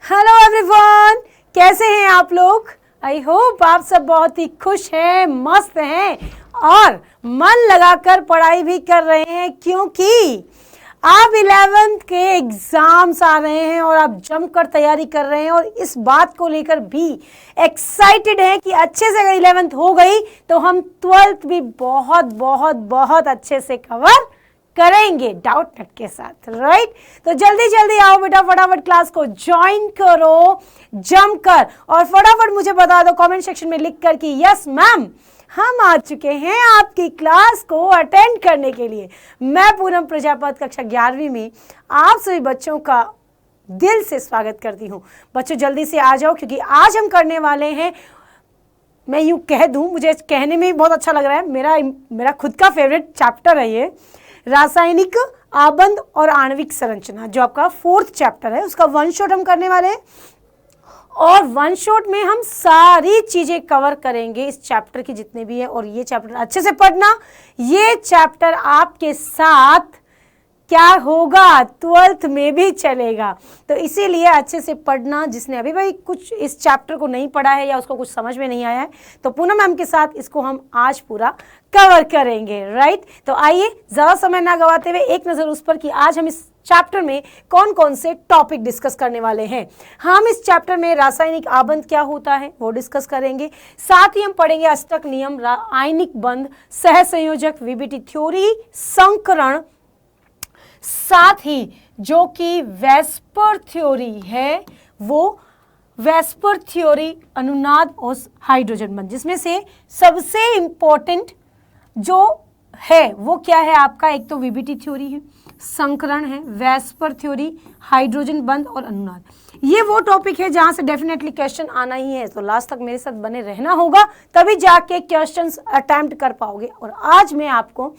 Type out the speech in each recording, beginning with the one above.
Hello everyone, कैसे हैं आप लोग? आई होप आप सब बहुत ही खुश हैं, मस्त हैं और मन लगाकर पढ़ाई भी कर रहे हैं, क्योंकि आप 11th के एग्जाम्स आ रहे हैं और आप जमकर तैयारी कर रहे हैं और इस बात को लेकर भी एक्साइटेड हैं कि अच्छे से अगर 11th हो गई तो हम 12th भी बहुत बहुत बहुत अच्छे से कवर करेंगे, डाउट नट के साथ, राइट? तो जल्दी जल्दी आओ बेटा, फटाफट क्लास को ज्वाइन करो जमकर और फटाफट मुझे बता दो कमेंट सेक्शन में लिखकर कि यस मैम, हम आ चुके हैं आपकी क्लास को अटेंड करने के लिए। मैं पूनम प्रजापति कक्षा 11वीं में आप सभी बच्चों का दिल से स्वागत करती हूँ। बच्चों जल्दी से आ जाओ, क्योंकि आज हम करने वाले हैं, मैं यूँ कह दूँ, मुझे कहने में ही बहुत अच्छा लग रहा है, मेरा खुद का फेवरेट चैप्टर है ये, रासायनिक आबंध और आणविक संरचना, जो आपका 4th चैप्टर है, उसका वन शॉट हम करने वाले हैं। और वन शॉट में हम सारी चीजें कवर करेंगे इस चैप्टर की जितने भी है, और ये चैप्टर अच्छे से पढ़ना। ये चैप्टर आपके साथ क्या होगा, 12th में भी चलेगा, तो इसीलिए अच्छे से पढ़ना। जिसने अभी भाई कुछ इस चैप्टर को नहीं पढ़ा है या उसको कुछ समझ में नहीं आया है, तो पूनम मैम के साथ इसको हम आज पूरा कवर करेंगे, राइट? तो आइए ज़्यादा समय ना गवाते हुए एक नज़र उस पर कि आज हम इस चैप्टर में कौन कौन से टॉपिक डिस्कस करने वाले हैं। हम इस चैप्टर में रासायनिक आबंध क्या होता है वो डिस्कस करेंगे, साथ ही हम पढ़ेंगे अष्टक नियम, आयनिक बंध, सहसंयोजक, वीबीटी थ्योरी, संकरण, साथ ही जो कि वेस्पर थ्योरी है वो वेस्पर थ्योरी, अनुनाद और हाइड्रोजन बंध, जिसमें से सबसे इंपॉर्टेंट जो है वो क्या है आपका, एक तो वीबीटी थ्योरी है, संकरण है, वेस्पर थ्योरी, हाइड्रोजन बंध और अनुनाद। ये वो टॉपिक है जहां से डेफिनेटली क्वेश्चन आना ही है, तो लास्ट तक मेरे साथ बने रहना होगा, तभी जाके क्वेश्चंस अटेम्प्ट कर पाओगे। और आज मैं आपको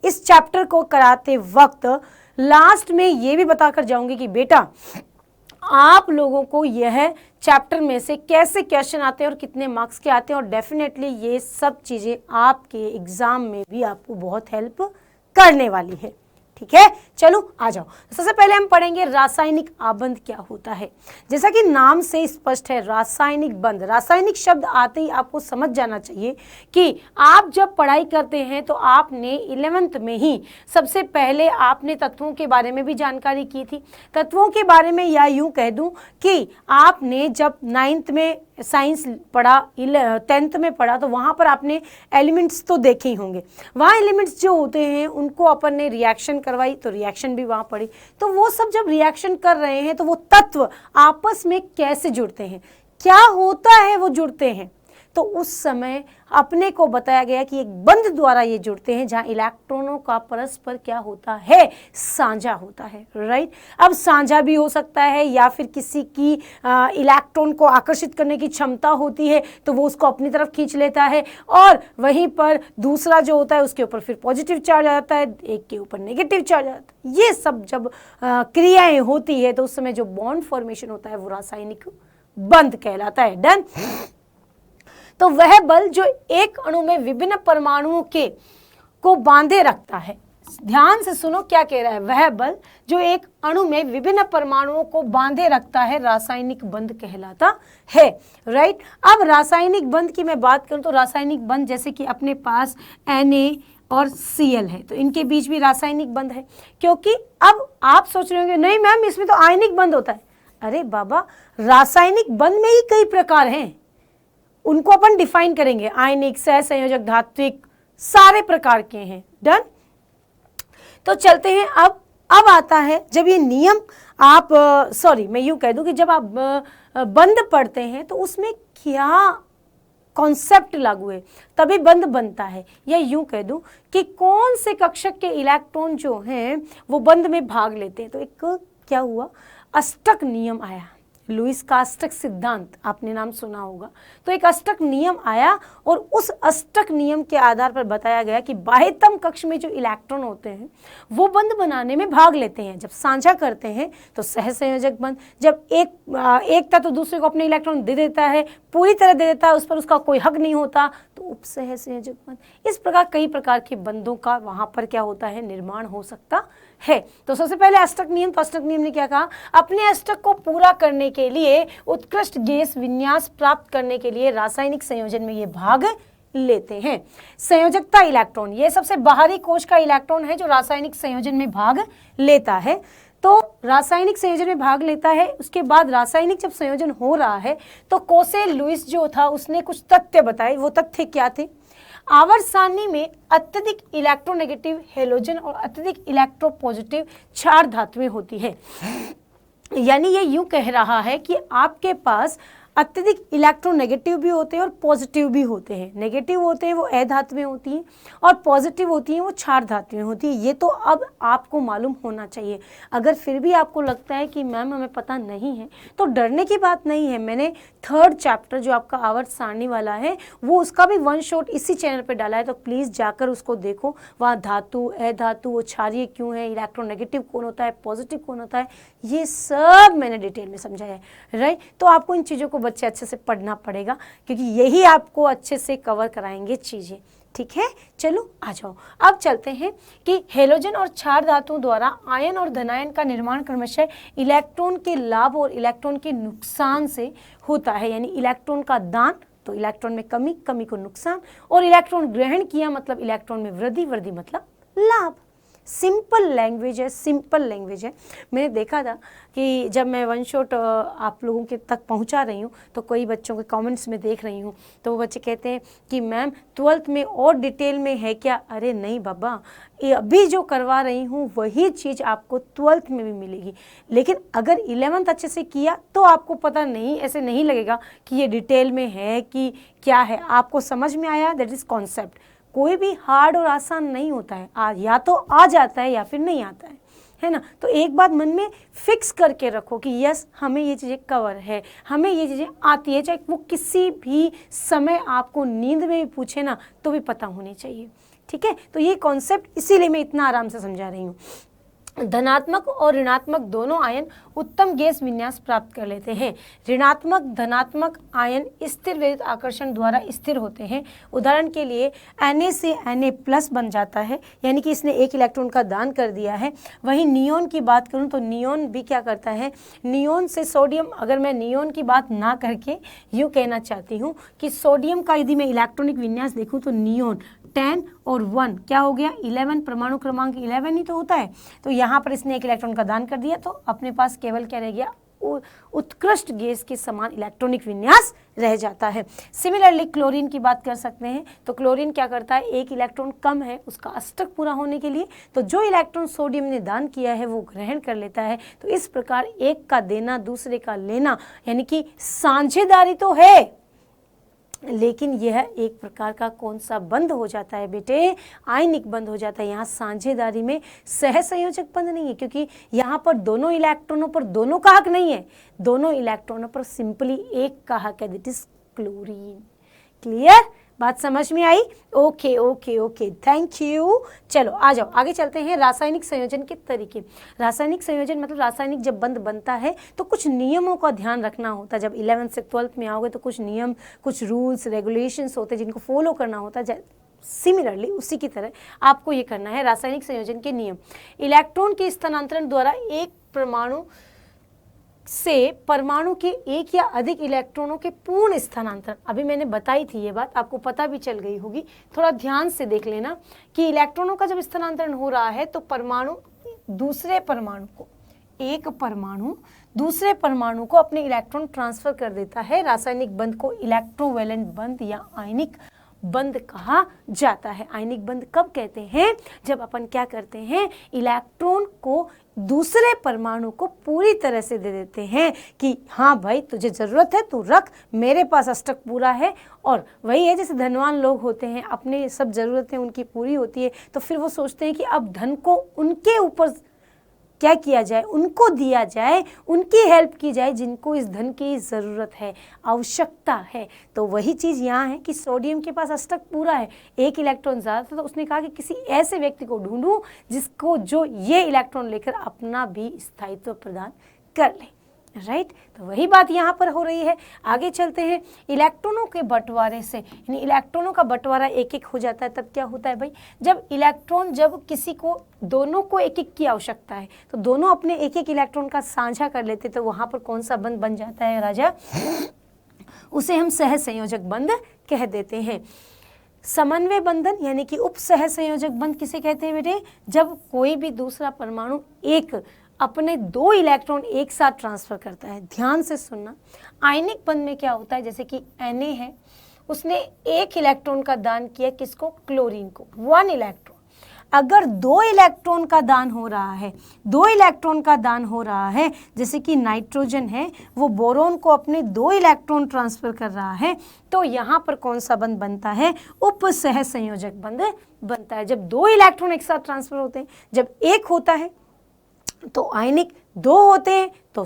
इस चैप्टर को कराते वक्त लास्ट में ये भी बताकर जाऊंगी कि बेटा आप लोगों को यह चैप्टर में से कैसे क्वेश्चन आते हैं और कितने मार्क्स के आते हैं, और डेफिनेटली ये सब चीज़ें आपके एग्जाम में भी आपको बहुत हेल्प करने वाली है। ठीक है, चलो आ जाओ। सबसे पहले हम पढ़ेंगे रासायनिक आबंध क्या होता है। जैसा कि नाम से स्पष्ट है, रासायनिक बंध, रासायनिक शब्द आते ही आपको समझ जाना चाहिए कि आप जब पढ़ाई करते हैं तो आपने 11th में ही सबसे पहले आपने तत्वों के बारे में भी जानकारी की थी। तत्वों के बारे में, या यूं कह दूं कि आपने जब 9th में साइंस पढ़ा, 10th में पढ़ा, तो वहाँ पर आपने एलिमेंट्स तो देखे ही होंगे। वहाँ एलिमेंट्स जो होते हैं उनको अपन ने रिएक्शन करवाई, तो रिएक्शन भी वहाँ पढ़ी। तो वो सब जब रिएक्शन कर रहे हैं तो वो तत्व आपस में कैसे जुड़ते हैं, क्या होता है वो जुड़ते हैं, तो उस समय अपने को बताया गया कि एक बंध द्वारा ये जुड़ते हैं, जहां इलेक्ट्रॉनों का परस्पर क्या होता है, साझा होता है, राइट? अब साझा भी हो सकता है या फिर किसी की इलेक्ट्रॉन को आकर्षित करने की क्षमता होती है तो वो उसको अपनी तरफ खींच लेता है, और वहीं पर दूसरा जो होता है उसके ऊपर फिर पॉजिटिव चार्ज आ जाता है, एक के ऊपर नेगेटिव चार्ज आ जाता है। ये सब जब क्रियाएं होती है तो उस समय जो बॉन्ड फॉर्मेशन होता है वो रासायनिक बंध कहलाता है। डन? तो वह बल जो एक अणु में विभिन्न परमाणुओं के को बांधे रखता है, ध्यान से सुनो क्या कह रहा है, वह बल जो एक अणु में विभिन्न परमाणुओं को बांधे रखता है रासायनिक बंध कहलाता है, राइट? अब रासायनिक बंध की मैं बात करूं तो रासायनिक बंध जैसे कि अपने पास Na और Cl है, तो इनके बीच भी रासायनिक बंध है। क्योंकि अब आप सोच रहे होंगे नहीं मैम इसमें तो आयनिक बंध होता है। अरे बाबा, रासायनिक बंध में ही कई प्रकार हैं, उनको अपन डिफाइन करेंगे, आयनिक, सहसंयोजक, धात्विक, सारे प्रकार के हैं। डन? तो चलते हैं। अब आता है जब ये नियम आप मैं यूं कह दूं कि जब आप बंध पढ़ते हैं तो उसमें क्या कॉन्सेप्ट लागू है, तभी बंध बनता है। या यूं कह दूं कि कौन से कक्षक के इलेक्ट्रॉन जो हैं वो बंध में भाग लेते हैं। तो एक क्या हुआ, अष्टक नियम आया, लुईस का अष्टक सिद्धांत आपने नाम सुना होगा। तो एक अष्टक नियम आया और उस अष्टक नियम के आधार पर बताया गया कि बाह्यतम कक्ष में जो इलेक्ट्रॉन होते हैं वो बंध बनाने में भाग लेते हैं। जब साझा करते हैं तो सहसंयोजक बंध, जब एक तत्व दूसरे को अपने इलेक्ट्रॉन दे देता है, पूरी तरह दे देता है, उस पर उसका कोई हक नहीं होता, तो उपसहसंयोजक बंध। इस प्रकार कई प्रकार के बंधों का वहाँ पर क्या होता है, निर्माण हो सकता है। तो सबसे पहले अष्टक नियम, तो अष्टक नियम ने क्या कहा, अपने अष्टक को पूरा करने के लिए, उत्कृष्ट गैस विन्यास प्राप्त करने के लिए रासायनिक संयोजन में ये भाग लेते हैं। संयोजकता इलेक्ट्रॉन, ये सबसे बाहरी कोश का इलेक्ट्रॉन है जो रासायनिक संयोजन में भाग लेता है। तो रासायनिक संयोजन में भाग लेता है, उसके बाद रासायनिक जब संयोजन हो रहा है तो कोसेल लुईस जो था उसने कुछ तथ्य बताए। वो तथ्य क्या थे, आवर्त सारणी में अत्यधिक इलेक्ट्रोनेगेटिव हेलोजन और अत्यधिक इलेक्ट्रोपॉजिटिव क्षार धातुएं होती है। यानी ये यूं कह रहा है कि आपके पास अत्यधिक इलेक्ट्रोनेगेटिव भी होते हैं और पॉजिटिव भी होते हैं। नेगेटिव होते हैं वो अधातुएं होती हैं और पॉजिटिव होती हैं वो क्षार धातुएं होती हैं। ये तो अब आपको मालूम होना चाहिए। अगर फिर भी आपको लगता है कि मैम हमें पता नहीं है तो डरने की बात नहीं है। मैंने 3rd चैप्टर जो आपका आवर्त सारणी वाला है वो उसका भी 1 शॉट इसी चैनल पर डाला है, तो प्लीज़ जाकर उसको देखो। वहाँ धातु अधातु वो क्षारीय क्यों है, इलेक्ट्रोनेगेटिव कौन होता है, पॉजिटिव कौन होता है, ये सब मैंने डिटेल में समझाया है। राइट, तो आपको इन चीज़ों को बच्चे अच्छे से पढ़ना पड़ेगा क्योंकि यही आपको अच्छे से कवर कराएंगे चीज़ें। ठीक है, चलो आ जाओ। अब चलते हैं कि हेलोजन और क्षार धातुओं द्वारा आयन और धनायन का निर्माण क्रमशः इलेक्ट्रॉन के लाभ और इलेक्ट्रॉन के नुकसान से होता है। यानी इलेक्ट्रॉन का दान तो इलेक्ट्रॉन में कमी, कमी को नुकसान, और इलेक्ट्रॉन ग्रहण किया मतलब इलेक्ट्रॉन में वृद्धि, वृद्धि मतलब लाभ। सिंपल लैंग्वेज है, सिंपल लैंग्वेज है। मैंने देखा था कि जब मैं 1 शॉट आप लोगों के तक पहुंचा रही हूं तो कई बच्चों के कमेंट्स में देख रही हूं तो वो बच्चे कहते हैं कि मैम 12th में और डिटेल में है क्या। अरे नहीं बाबा, ये अभी जो करवा रही हूँ वही चीज़ आपको 12th में भी मिलेगी। लेकिन अगर 11th अच्छे से किया तो आपको पता नहीं, ऐसे नहीं लगेगा कि ये डिटेल में है कि क्या है। आपको समझ में आया, दैट इज़ कॉन्सेप्ट। कोई भी हार्ड और आसान नहीं होता है, या तो आ जाता है या फिर नहीं आता है ना। तो एक बात मन में फिक्स करके रखो कि यस हमें ये चीज़ें कवर है, हमें ये चीज़ें आती है। चाहे वो किसी भी समय आपको नींद में भी पूछे ना तो भी पता होनी चाहिए। ठीक है, तो ये कॉन्सेप्ट इसीलिए मैं इतना आराम से समझा रही हूँ। धनात्मक और ऋणात्मक दोनों आयन उत्तम गैस विन्यास प्राप्त कर लेते हैं। ऋणात्मक धनात्मक आयन स्थिर विद्युत आकर्षण द्वारा स्थिर होते हैं। उदाहरण के लिए Na से Na+ बन जाता है, यानी कि इसने 1 इलेक्ट्रॉन का दान कर दिया है। वहीं नियोन की बात करूं तो नियोन भी क्या करता है, नियोन से सोडियम, अगर मैं नियोन की बात ना करके यूँ कहना चाहती हूँ कि सोडियम का यदि मैं इलेक्ट्रॉनिक विन्यास देखूँ तो नियोन 10 और 1 क्या हो गया 11, परमाणु क्रमांक 11 ही तो होता है। तो यहाँ पर इसने 1 इलेक्ट्रॉन का दान कर दिया तो अपने पास केवल क्या रह गया, उत्कृष्ट गैस के समान इलेक्ट्रॉनिक विन्यास रह जाता है। सिमिलरली क्लोरीन की बात कर सकते हैं तो क्लोरीन क्या करता है, 1 इलेक्ट्रॉन कम है उसका अष्टक पूरा होने के लिए, तो जो इलेक्ट्रॉन सोडियम ने दान किया है वो ग्रहण कर लेता है। तो इस प्रकार एक का देना दूसरे का लेना, यानी कि साझेदारी तो है लेकिन यह एक प्रकार का कौन सा बंध हो जाता है बेटे, आयनिक बंध हो जाता है। यहाँ साझेदारी में सहसंयोजक बंध नहीं है, क्योंकि यहाँ पर दोनों इलेक्ट्रॉनों पर दोनों का हक नहीं है, दोनों इलेक्ट्रॉनों पर सिंपली एक का हक है, दैट इज क्लोरीन। क्लियर, बात समझ में आई? Okay okay okay, thank you. चलो आ जाओ आगे चलते हैं। रासायनिक संयोजन के तरीके। रासायनिक संयोजन मतलब रासायनिक जब बंध बनता है तो कुछ नियमों का ध्यान रखना होता है। जब 11th से 12th में आओगे तो कुछ नियम, कुछ रूल्स रेगुलेशंस होते हैं जिनको फॉलो करना होता है। सिमिलरली उसी की तरह आपको ये करना है। रासायनिक संयोजन के नियम, इलेक्ट्रॉन के स्थानांतरण द्वारा एक परमाणु से परमाणु के 1 या अधिक इलेक्ट्रॉनों के पूर्ण स्थानांतरण। अभी मैंने बताई थी ये बात, आपको पता भी चल गई होगी। थोड़ा ध्यान से देख लेना कि इलेक्ट्रॉनों का जब स्थानांतरण हो रहा है तो परमाणु दूसरे परमाणु को, एक परमाणु दूसरे परमाणु को अपने इलेक्ट्रॉन ट्रांसफर कर देता है। रासायनिक बंध को इलेक्ट्रोवैलेंट बंध या आयनिक बंध कहा जाता है। आयनिक बंध कब कहते हैं, जब अपन क्या करते हैं, इलेक्ट्रॉन को दूसरे परमाणु को पूरी तरह से दे देते हैं कि हाँ भाई तुझे ज़रूरत है तू रख, मेरे पास अष्टक पूरा है। और वही है जैसे धनवान लोग होते हैं, अपने सब ज़रूरतें उनकी पूरी होती है तो फिर वो सोचते हैं कि अब धन को उनके ऊपर क्या किया जाए, उनको दिया जाए, उनकी हेल्प की जाए जिनको इस धन की ज़रूरत है, आवश्यकता है। तो वही चीज़ यहाँ है कि सोडियम के पास अष्टक पूरा है, 1 इलेक्ट्रॉन ज़्यादा था, तो उसने कहा कि किसी ऐसे व्यक्ति को ढूंढूं जिसको जो ये इलेक्ट्रॉन लेकर अपना भी स्थायित्व प्रदान कर ले। राइट तो वही बात यहाँ पर हो रही है। आगे चलते हैं, इलेक्ट्रॉनों के बंटवारे से, यानी इलेक्ट्रॉनों का बंटवारा एक एक हो जाता है, तब क्या होता है भाई, जब इलेक्ट्रॉन, जब किसी को, दोनों को एक एक की आवश्यकता है तो दोनों अपने एक एक इलेक्ट्रॉन का साझा कर लेते, तो वहाँ पर कौन सा बंध बन जाता है राजा, उसे हम सहसंयोजक बंध कह देते हैं। समन्वय बंधन यानी कि उप सहसंयोजक बंध किसे कहते हैं बेटे, जब कोई भी दूसरा परमाणु एक अपने 2 इलेक्ट्रॉन एक साथ ट्रांसफर करता है। ध्यान से सुनना, आयनिक बंध में क्या होता है, जैसे कि Na है, उसने 1 इलेक्ट्रॉन का दान किया, किसको, क्लोरीन को, 1 इलेक्ट्रॉन। अगर 2 इलेक्ट्रॉन का दान हो रहा है, 2 इलेक्ट्रॉन का दान हो रहा है, जैसे कि नाइट्रोजन है, वो बोरोन को अपने 2 इलेक्ट्रॉन ट्रांसफर कर रहा है, तो यहाँ पर कौन सा बंध बनता है, उप सहसंयोजक बंध बनता है। जब 2 इलेक्ट्रॉन एक साथ ट्रांसफर होते हैं, जब 1 होता है तो आयनिक, 2 होते हैं तो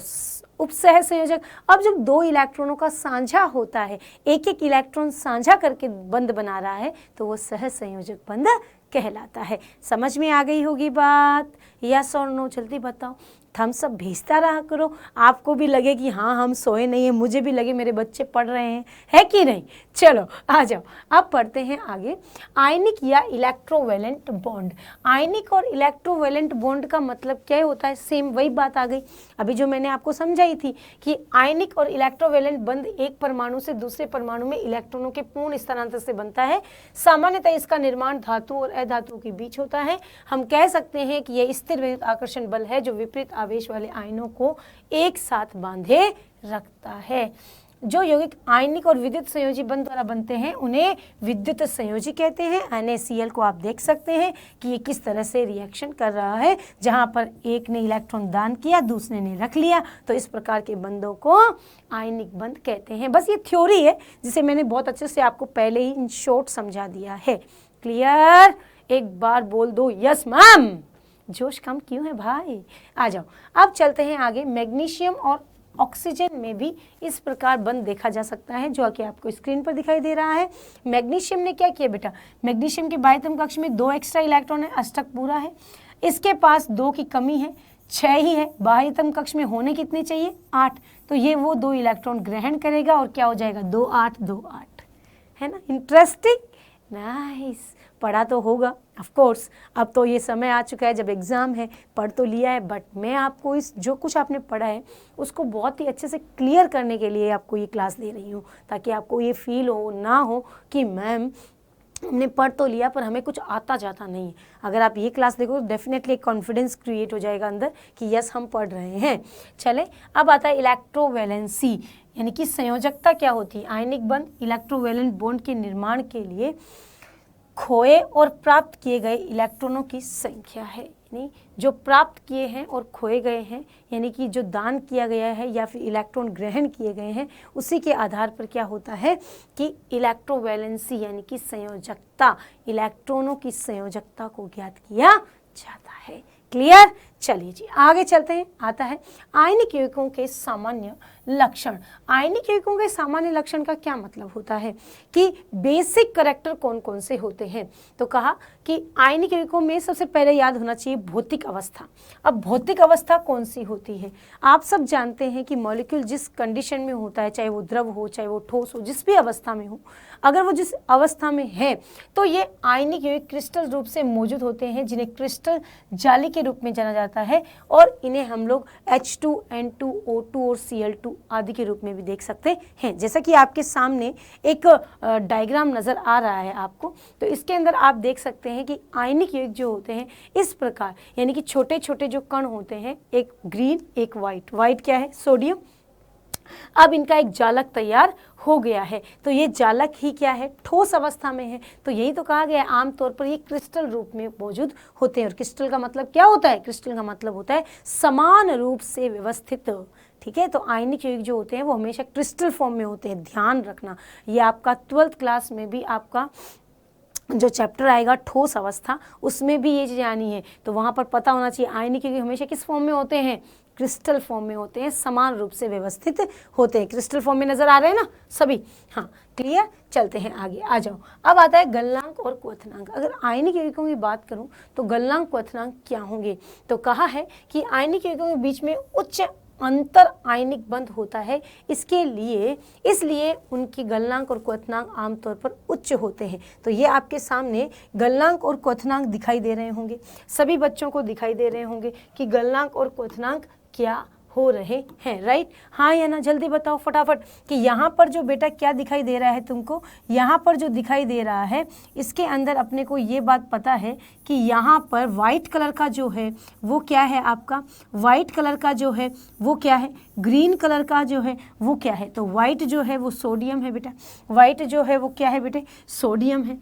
उप सहसंयोजक। अब जब 2 इलेक्ट्रॉनों का साझा होता है, एक एक इलेक्ट्रॉन साझा करके बंध बना रहा है, तो वो सहसंयोजक बंध कहलाता है। समझ में आ गई होगी बात, यस और नो, जल्दी बताओ। थम्स अप भेजता रहा करो, आपको भी लगे कि हाँ हम सोए नहीं हैं, मुझे भी लगे मेरे बच्चे पढ़ रहे हैं, है कि नहीं। चलो आ जाओ, अब पढ़ते हैं आगे, आयनिक या इलेक्ट्रोवैलेंट बॉन्ड। आयनिक और इलेक्ट्रोवैलेंट बॉन्ड का मतलब क्या होता है, सेम वही बात आ गई अभी जो मैंने आपको समझाई थी कि आयनिक और इलेक्ट्रोवैलेंट बंध एक परमाणु से दूसरे परमाणु में इलेक्ट्रॉनों के पूर्ण स्थानांतर से बनता है। सामान्यतः इसका निर्माण धातु और अधातु के बीच होता है। हम कह सकते हैं कि यह स्थिर विद्युत आकर्षण बल है जो विपरीत आवेश वाले आयनों को एक साथ बांधे रखता है। जो यौगिक आयनिक और विद्युत संयोजी बंध द्वारा बनते हैं उन्हें विद्युत संयोजी कहते हैं। NaCl को आप देख सकते हैं कि ये किस तरह से रिएक्शन कर रहा है, जहां पर एक ने इलेक्ट्रॉन दान किया, दूसरे ने रख लिया, तो इस प्रकार के बंधों को आयनिक बंध कहते हैं। बस ये थ्योरी है जिसे मैंने बहुत अच्छे से आपको पहले ही इन शॉर्ट समझा दिया है। क्लियर, एक बार बोल दो यस मैम। जोश कम क्यों है भाई, आ जाओ। अब चलते हैं आगे, मैग्नीशियम और ऑक्सीजन में भी इस प्रकार बंध देखा जा सकता है, जो कि आपको स्क्रीन पर दिखाई दे रहा है। मैग्नीशियम ने क्या किया बेटा, मैग्नीशियम के बाह्यतम कक्ष में 2 एक्स्ट्रा इलेक्ट्रॉन है, अष्टक पूरा है, इसके पास 2 की कमी है, 6 ही है, बाह्यतम कक्ष में होने कितने चाहिए, 8, तो ये वो 2 इलेक्ट्रॉन ग्रहण करेगा और क्या हो जाएगा, 2 8 2 8, है ना। इंटरेस्टिंग, नाइस, पढ़ा तो होगा ऑफ कोर्स। अब तो ये समय आ चुका है जब एग्ज़ाम है, पढ़ तो लिया है, बट मैं आपको इस जो कुछ आपने पढ़ा है उसको बहुत ही अच्छे से क्लियर करने के लिए आपको ये क्लास दे रही हूँ, ताकि आपको ये फील हो ना हो कि मैम हमने पढ़ तो लिया पर हमें कुछ आता जाता नहीं है। अगर आप ये क्लास देखो तो डेफिनेटली एक कॉन्फिडेंस क्रिएट हो जाएगा अंदर कि यस हम पढ़ रहे हैं। चले, अब आता है इलेक्ट्रोवैलेंसी, यानी कि संयोजकता क्या होती है। आयनिक बंध इलेक्ट्रोवैलेंट बॉन्ड के निर्माण के लिए खोए और प्राप्त किए गए इलेक्ट्रॉनों की संख्या है, यानी जो प्राप्त किए हैं और खोए गए हैं, यानी कि जो दान किया गया है या फिर इलेक्ट्रॉन ग्रहण किए गए हैं, उसी के आधार पर क्या होता है कि इलेक्ट्रोवैलेंसी यानी कि संयोजकता, इलेक्ट्रॉनों की संयोजकता को ज्ञात किया जाता है। क्लियर, चलिए जी आगे चलते हैं। आता है आयनिक यौगिकों के सामान्य लक्षण। आयनिक यौगिकों के सामान्य लक्षण का क्या मतलब होता है कि बेसिक करैक्टर कौन कौन से होते हैं। तो कहा कि आयनिक यौगिकों में सबसे पहले याद होना चाहिए भौतिक अवस्था। अब भौतिक अवस्था कौन सी होती है, आप सब जानते हैं कि मॉलिक्यूल जिस कंडीशन में होता है, चाहे वो द्रव हो चाहे वो ठोस हो, जिस भी अवस्था में हो, अगर वो जिस अवस्था में है तो ये आयनिक यौगिक क्रिस्टल रूप से मौजूद होते हैं, जिन्हें क्रिस्टल जाली के रूप में जाना जाता है, और इन्हें हम लोग H2N2O2 और Cl2 आदि के रूप में भी देख सकते हैं। जैसा कि आपके सामने एक डायग्राम नजर आ रहा है आपको, तो इसके अंदर आप देख सकते हैं कि आयनिक यौगिक जो होते हैं इस प्रकार, यानी कि छोटे छोटे जो कण होते हैं, एक ग्रीन एक वाइट, वाइट क्या है, सोडियम। अब इनका एक जालक तैयार हो गया है, तो ये जालक ही क्या है, ठोस अवस्था में है। तो यही तो कहा गया है आमतौर पर ये क्रिस्टल रूप में मौजूद होते हैं। और क्रिस्टल का मतलब क्या होता है, क्रिस्टल का मतलब होता है समान रूप से व्यवस्थित। ठीक है, तो आयनिक यौगिक जो होते हैं वो हमेशा क्रिस्टल फॉर्म में होते हैं, ध्यान रखना। ये आपका 12th क्लास में भी आपका जो चैप्टर आएगा ठोस अवस्था, उसमें भी ये चीज़ आनी है, तो वहाँ पर पता होना चाहिए आयनिक यौगिक हमेशा किस फॉर्म में होते हैं, क्रिस्टल फॉर्म में होते हैं, समान रूप से व्यवस्थित होते हैं। क्रिस्टल फॉर्म में नजर आ रहे हैं ना सभी, हाँ क्लियर। चलते हैं आगे, आ जाओ। अब आता है गलनांक गलनांक और क्वथनांक। अगर आयनिक यौगिकों की बात करूं तो गलनांक क्वथनांक क्या होंगे, तो कहा है कि आयनिक यौगिकों के बीच में उच्च अंतर आयनिक बंध होता है, इसलिए उनकी गलनांक और क्वथनांक आमतौर पर उच्च होते हैं। तो ये आपके सामने गलनांक और क्वथनांक दिखाई दे रहे होंगे, सभी बच्चों को दिखाई दे रहे होंगे कि गलनांक और क्वथनांक क्या हो रहे हैं, राइट। हाँ या ना, जल्दी बताओ फटाफट कि यहाँ पर जो बेटा क्या दिखाई दे रहा है तुमको, यहाँ पर जो दिखाई दे रहा है इसके अंदर अपने को ये बात पता है कि यहाँ पर वाइट कलर का जो है वो क्या है, आपका वाइट कलर का जो है वो क्या है, ग्रीन कलर का जो है वो क्या है। तो वाइट जो है वो सोडियम है बेटा, वाइट जो है वो क्या है बेटे, सोडियम है।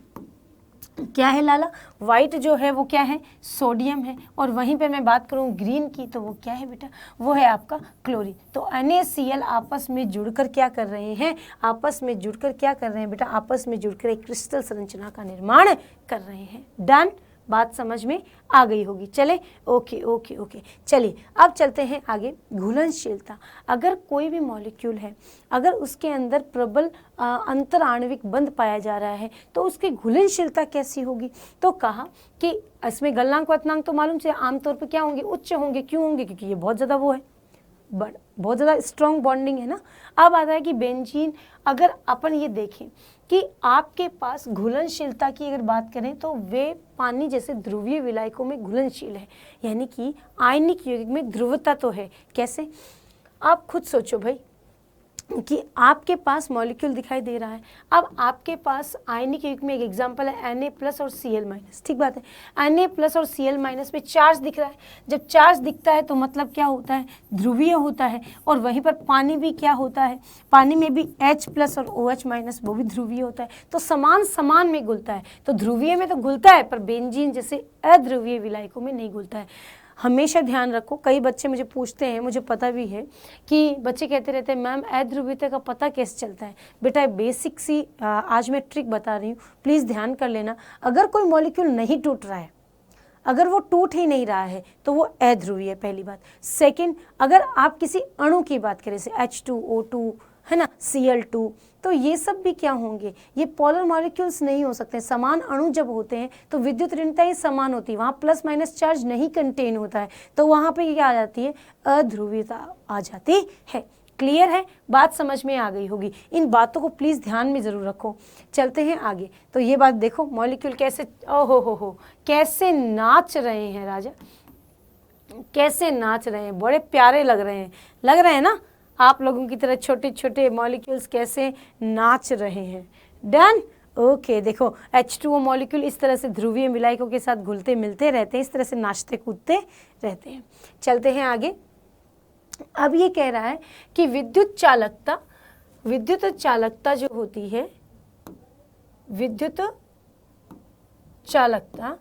क्या है लाला, वाइट जो है वो क्या है, सोडियम है। और वहीं पे मैं बात करूं ग्रीन की तो वो क्या है बेटा, वो है आपका क्लोरीन। तो NaCl आपस में जुड़कर क्या कर रहे हैं, आपस में जुड़कर क्या कर रहे हैं बेटा, आपस में जुड़कर एक क्रिस्टल संरचना का निर्माण कर रहे हैं। डन, बात समझ में आ गई होगी। चले, ओके ओके ओके, चलिए अब चलते हैं आगे। घुलनशीलता, अगर कोई भी मॉलिक्यूल है, अगर उसके अंदर प्रबल अंतर आणविक बंध पाया जा रहा है तो उसकी घुलनशीलता कैसी होगी। तो कहा कि इसमें गलनांक क्वथनांक तो मालूम से आमतौर पर क्या होंगे, उच्च होंगे। क्यों होंगे, क्योंकि ये बहुत ज़्यादा वो है, बट बहुत ज़्यादा स्ट्रॉन्ग बॉन्डिंग है ना। अब आता है कि बेंजीन, अगर अपन ये देखें कि आपके पास घुलनशीलता की अगर बात करें तो वे पानी जैसे ध्रुवीय विलायकों में घुलनशील है, यानी कि आयनिक यौगिक में ध्रुवता तो है। कैसे, आप खुद सोचो भाई कि आपके पास मॉलिक्यूल दिखाई दे रहा है, अब आपके पास आयनिक यौगिक में एक एग्जांपल है Na+ और Cl-, ठीक बात है। Na+ और Cl- में चार्ज दिख रहा है, जब चार्ज दिखता है तो मतलब क्या होता है, ध्रुवीय होता है। और वहीं पर पानी भी क्या होता है, पानी में भी H+ और OH- वो भी ध्रुवीय होता है। तो समान में घुलता है, तो ध्रुवीय में तो घुलता है पर बेंजीन जैसे अध्रुवीय विलायकों में नहीं घुलता है। हमेशा ध्यान रखो, कई बच्चे मुझे पूछते हैं, मुझे पता भी है कि बच्चे कहते रहते हैं मैम अध्रुवीयता का पता कैसे चलता है। बेटा बेसिक सी आज मैं ट्रिक बता रही हूँ, प्लीज़ ध्यान कर लेना। अगर कोई मॉलिक्यूल नहीं टूट रहा है, अगर वो टूट ही नहीं रहा है तो वो अध्रुवीय है, पहली बात। सेकंड, अगर आप किसी अणु की बात करें जैसे H2O2 है ना, Cl2, तो ये सब भी क्या होंगे, ये पोलर मॉलिक्यूल्स नहीं हो सकते। समान अणु जब होते हैं तो विद्युत ऋणताएं समान होती है, वहाँ प्लस माइनस चार्ज नहीं कंटेन होता है, तो वहाँ पे क्या आ जाती है, अध्रुवीयता आ जाती है। क्लियर है, बात समझ में आ गई होगी। इन बातों को प्लीज़ ध्यान में ज़रूर रखो। चलते हैं आगे। तो ये बात देखो, मॉलिक्यूल कैसे हो कैसे नाच रहे हैं राजा, कैसे नाच रहे हैं, बड़े प्यारे लग रहे हैं ना, आप लोगों की तरह छोटे छोटे मॉलिक्यूल्स कैसे नाच रहे हैं। Done, okay. देखो H2O मॉलिक्यूल इस तरह से ध्रुवीय विलायकों के साथ घुलते मिलते रहते हैं, इस तरह से नाचते कूदते रहते हैं। चलते हैं आगे। अब ये कह रहा है कि विद्युत चालकता जो होती है, विद्युत चालकता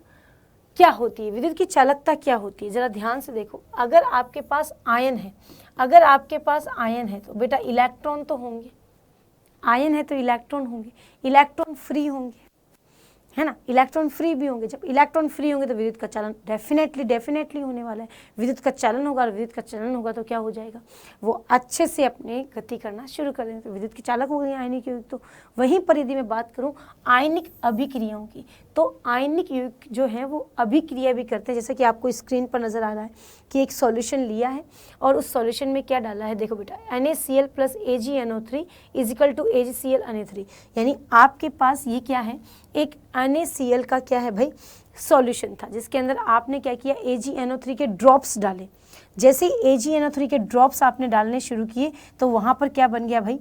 क्या होती है, विद्युत की चालकता क्या होती है, जरा ध्यान से देखो। अगर आपके पास आयन है, तो बेटा इलेक्ट्रॉन तो होंगे, आयन है तो इलेक्ट्रॉन होंगे, इलेक्ट्रॉन फ्री होंगे, है ना, इलेक्ट्रॉन फ्री भी होंगे। जब इलेक्ट्रॉन फ्री होंगे तो विद्युत का चालन डेफिनेटली होने वाला है। विद्युत का चालन होगा, और विद्युत का चलन होगा तो क्या हो जाएगा, वो अच्छे से अपने गति करना शुरू कर देंगे, तो विद्युत की चालक हो गई आयनिक यौगिक। तो वहीं पर यदि मैं बात करूं आयनिक अभिक्रियाओं की, तो आयनिक यौगिक जो है वो अभिक्रिया भी करते हैं। जैसे कि आपको स्क्रीन पर नजर आ रहा है कि एक सॉल्यूशन लिया है और उस सॉल्यूशन में क्या डाला है, देखो बेटा NaCl + AgNO3 = AgClNa3, यानी आपके पास ये क्या है, एक NaCl का क्या है भाई, सॉल्यूशन था, जिसके अंदर आपने क्या किया, AgNO3 के ड्रॉप्स डाले। जैसे ही AgNO3 के ड्रॉप्स आपने डालने शुरू किए तो वहाँ पर क्या बन गया भाई,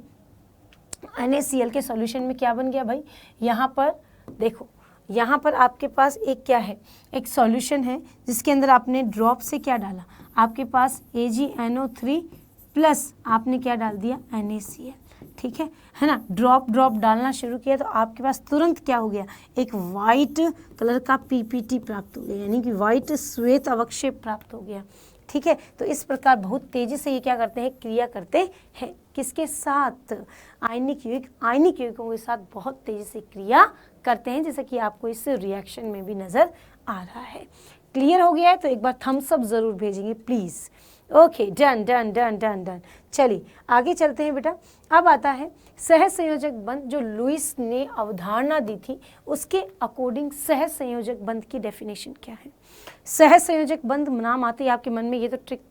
NaCl के सॉल्यूशन में क्या बन गया भाई, यहाँ पर देखो, यहाँ पर आपके पास एक क्या है, एक सॉल्यूशन है जिसके अंदर आपने ड्रॉप से क्या डाला, आपके पास AgNO3 प्लस आपने क्या डाल दिया, NaCl, ठीक है ना। ड्रॉप डालना शुरू किया तो आपके पास तुरंत क्या हो गया, एक वाइट कलर का PPT प्राप्त हो गया, यानी कि वाइट श्वेत अवक्षेप प्राप्त हो गया, ठीक है। तो इस प्रकार बहुत तेजी से ये क्या करते हैं, क्रिया करते हैं, किसके साथ, आयनिक यौगिकों के साथ बहुत तेजी से क्रिया करते हैं, जैसे कि आपको इस रिएक्शन में भी नजर आ रहा है। क्लियर हो गया है, तो एक बार थम्स अप जरूर भेजेंगे please. Okay, done done done done done. चलिए आगे चलते हैं बेटा। अब आता है सहज संयोजक बंध, जो लुईस ने अवधारणा दी थी, उसके अकॉर्डिंग सहज संयोजक बंध की डेफिनेशन क्या है। सहज संयोजक बंध नाम आते ही आपके मन में ये तो ट्रिक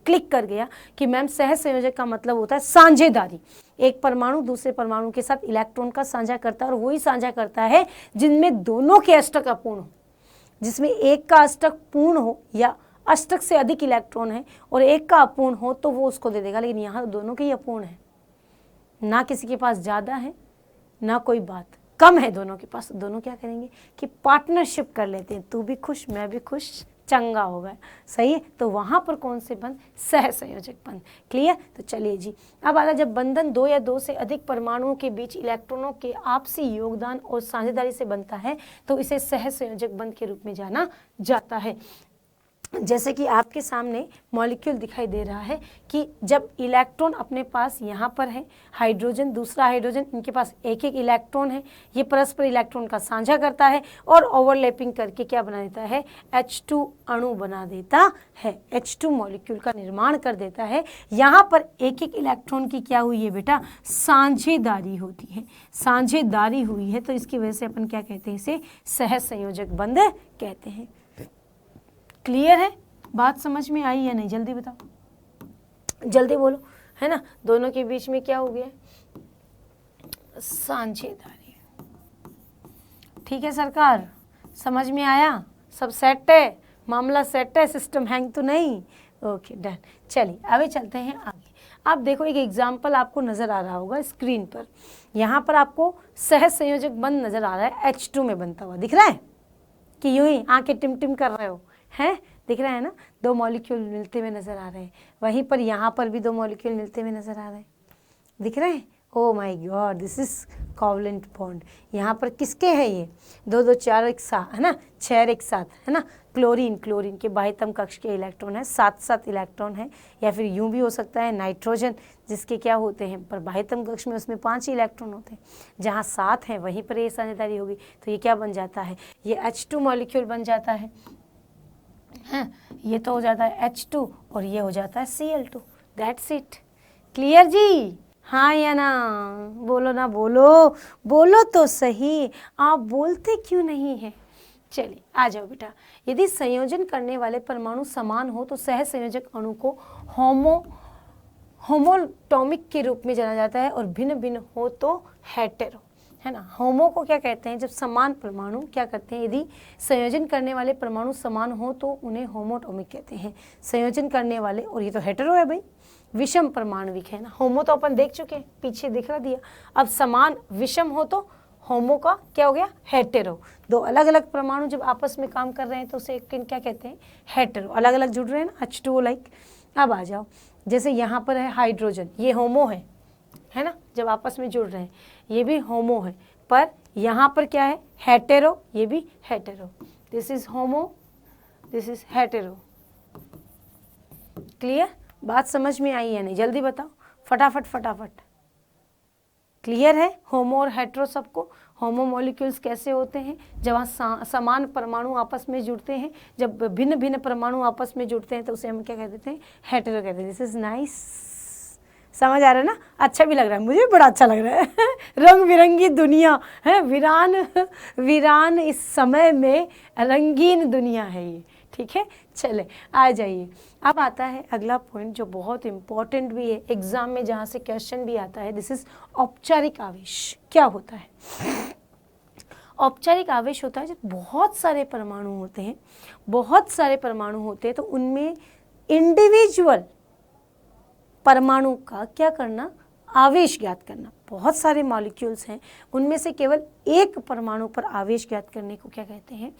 क्लिक कर गया कि मैम सहज संयोजक का मतलब होता है साझेदारी। एक परमाणु दूसरे परमाणु के साथ इलेक्ट्रॉन का साझा करता है, और वही साझा करता है जिनमें दोनों के अष्टक अपूर्ण हो। जिसमें एक का अष्टक पूर्ण हो या अष्टक से अधिक इलेक्ट्रॉन है और एक का अपूर्ण हो तो वो उसको दे देगा, लेकिन यहाँ दोनों के ही अपूर्ण है, ना किसी के पास ज़्यादा है ना कोई बात कम है, दोनों के पास। दोनों क्या करेंगे कि पार्टनरशिप कर लेते हैं, तू भी खुश मैं भी खुश, चंगा हो गया, सही है। तो वहाँ पर कौन से बंध, सह संयोजक बंध। क्लियर। तो चलिए जी, अब आता जब बंधन दो या दो से अधिक परमाणुओं के बीच इलेक्ट्रॉनों के आपसी योगदान और साझेदारी से बनता है तो इसे सह संयोजक बंध के रूप में जाना जाता है। जैसे कि आपके सामने मॉलिक्यूल दिखाई दे रहा है कि जब इलेक्ट्रॉन अपने पास यहाँ पर है, हाइड्रोजन दूसरा हाइड्रोजन, इनके पास एक एक इलेक्ट्रॉन है, ये परस्पर इलेक्ट्रॉन का साझा करता है और ओवरलैपिंग करके क्या बना देता है, H2 अणु बना देता है, H2 मॉलिक्यूल का निर्माण कर देता है। यहाँ पर एक एक इलेक्ट्रॉन की क्या हुई है बेटा, साझेदारी होती है, साझेदारी हुई है, तो इसकी वजह से अपन क्या कहते हैं, इसे सहज संयोजक बंध कहते हैं। क्लियर है, बात समझ में आई या नहीं, जल्दी बताओ, जल्दी बोलो, है ना। दोनों के बीच में क्या हो गया, साझेदारी। ठीक है सरकार, समझ में आया, सब सेट है, मामला सेट है, सिस्टम हैंग तो नहीं। Okay done. चलिए अभी चलते हैं आगे। आप देखो एक एग्जाम्पल आपको नजर आ रहा होगा स्क्रीन पर, यहाँ पर आपको सहज संयोजक बंध नजर आ रहा है, H2 में बनता हुआ दिख रहा है कि यूं ही आंखें टिम टिम कर रहे हो, हैं, दिख रहा है ना, दो मॉलिक्यूल मिलते हुए नजर आ रहे हैं। वहीं पर यहाँ पर भी दो मॉलिक्यूल मिलते हुए नजर आ रहे हैं, दिख रहे हैं। Oh my God, this is covalent bond. यहाँ पर किसके हैं ये, दो दो चार एक साथ, है ना, छह एक साथ, है ना। क्लोरीन, क्लोरीन के बाह्यतम कक्ष के इलेक्ट्रॉन है, 7 इलेक्ट्रॉन है, या फिर यूं भी हो सकता है नाइट्रोजन, जिसके क्या होते हैं, पर बाह्यतम कक्ष में उसमें 5 इलेक्ट्रॉन होते हैं, जहाँ 7 हैं वहीं पर ये साझेदारी होगी, तो ये क्या बन जाता है, ये H2 मॉलिक्यूल बन जाता है। हाँ, ये तो हो जाता है H2 और ये हो जाता है Cl2, दैट्स इट। क्लियर जी, हाँ या ना, बोलो ना, बोलो बोलो तो सही, आप बोलते क्यों नहीं है। चलिए आ जाओ बेटा। यदि संयोजन करने वाले परमाणु समान हो तो सह संयोजक अणु को होमोटॉमिक के रूप में जाना जाता है, और भिन्न भिन्न हो तो हेटेरो, है ना। होमो को क्या कहते हैं, जब समान परमाणु क्या करते हैं, यदि संयोजन करने वाले परमाणु समान हो तो उन्हें होमोटॉमिक कहते हैं। संयोजन करने वाले, और ये तो हेटेरो है भाई, विषम परमाणुविक है ना। होमो तो अपन देख चुके हैं, पीछे दिखा दिया। अब समान विषम हो तो होमो का क्या हो गया, हेटेरो। दो अलग अलग परमाणु जब आपस में काम कर रहे हैं तो उसे क्या कहते हैं, हेटेरो, अलग अलग जुड़ रहे हैं ना, H2O लाइक। अब आ जाओ, जैसे यहाँ पर है हाइड्रोजन, ये होमो है ना, जब आपस में जुड़ रहे हैं, ये भी होमो है, पर यहाँ पर क्या है, हेटेरो, ये भी hetero. This is homo, this is hetero. Clear, बात समझ में आई है नहीं, जल्दी बताओ, फटाफट फटाफट। क्लियर है, होमो और हेटेरो सबको। होमो मॉलिक्यूल्स कैसे होते हैं, जब समान परमाणु आपस में जुड़ते हैं, जब भिन्न भिन्न परमाणु आपस में जुड़ते हैं तो उसे हम क्या कह देते हैं, हेटेरो कहते हैं। दिस इज नाइस, समझ आ रहा है ना, अच्छा भी लग रहा है, मुझे बड़ा अच्छा लग रहा है रंग बिरंगी दुनिया है, वीरान इस समय में रंगीन दुनिया है ये। ठीक है, चले आ जाइए। अब आता है अगला पॉइंट जो बहुत इंपॉर्टेंट भी है, एग्जाम में जहाँ से क्वेश्चन भी आता है। दिस इज औपचारिक आवेश। क्या होता है औपचारिक आवेश? होता है जब बहुत सारे परमाणु होते हैं, बहुत सारे परमाणु होते हैं तो उनमें इंडिविजुअल परमाणु का क्या करना, आवेश ज्ञात करना। बहुत सारे मॉलिक्यूल्स हैं, उनमें से केवल एक परमाणु पर आवेश ज्ञात करने को क्या कहते हैं,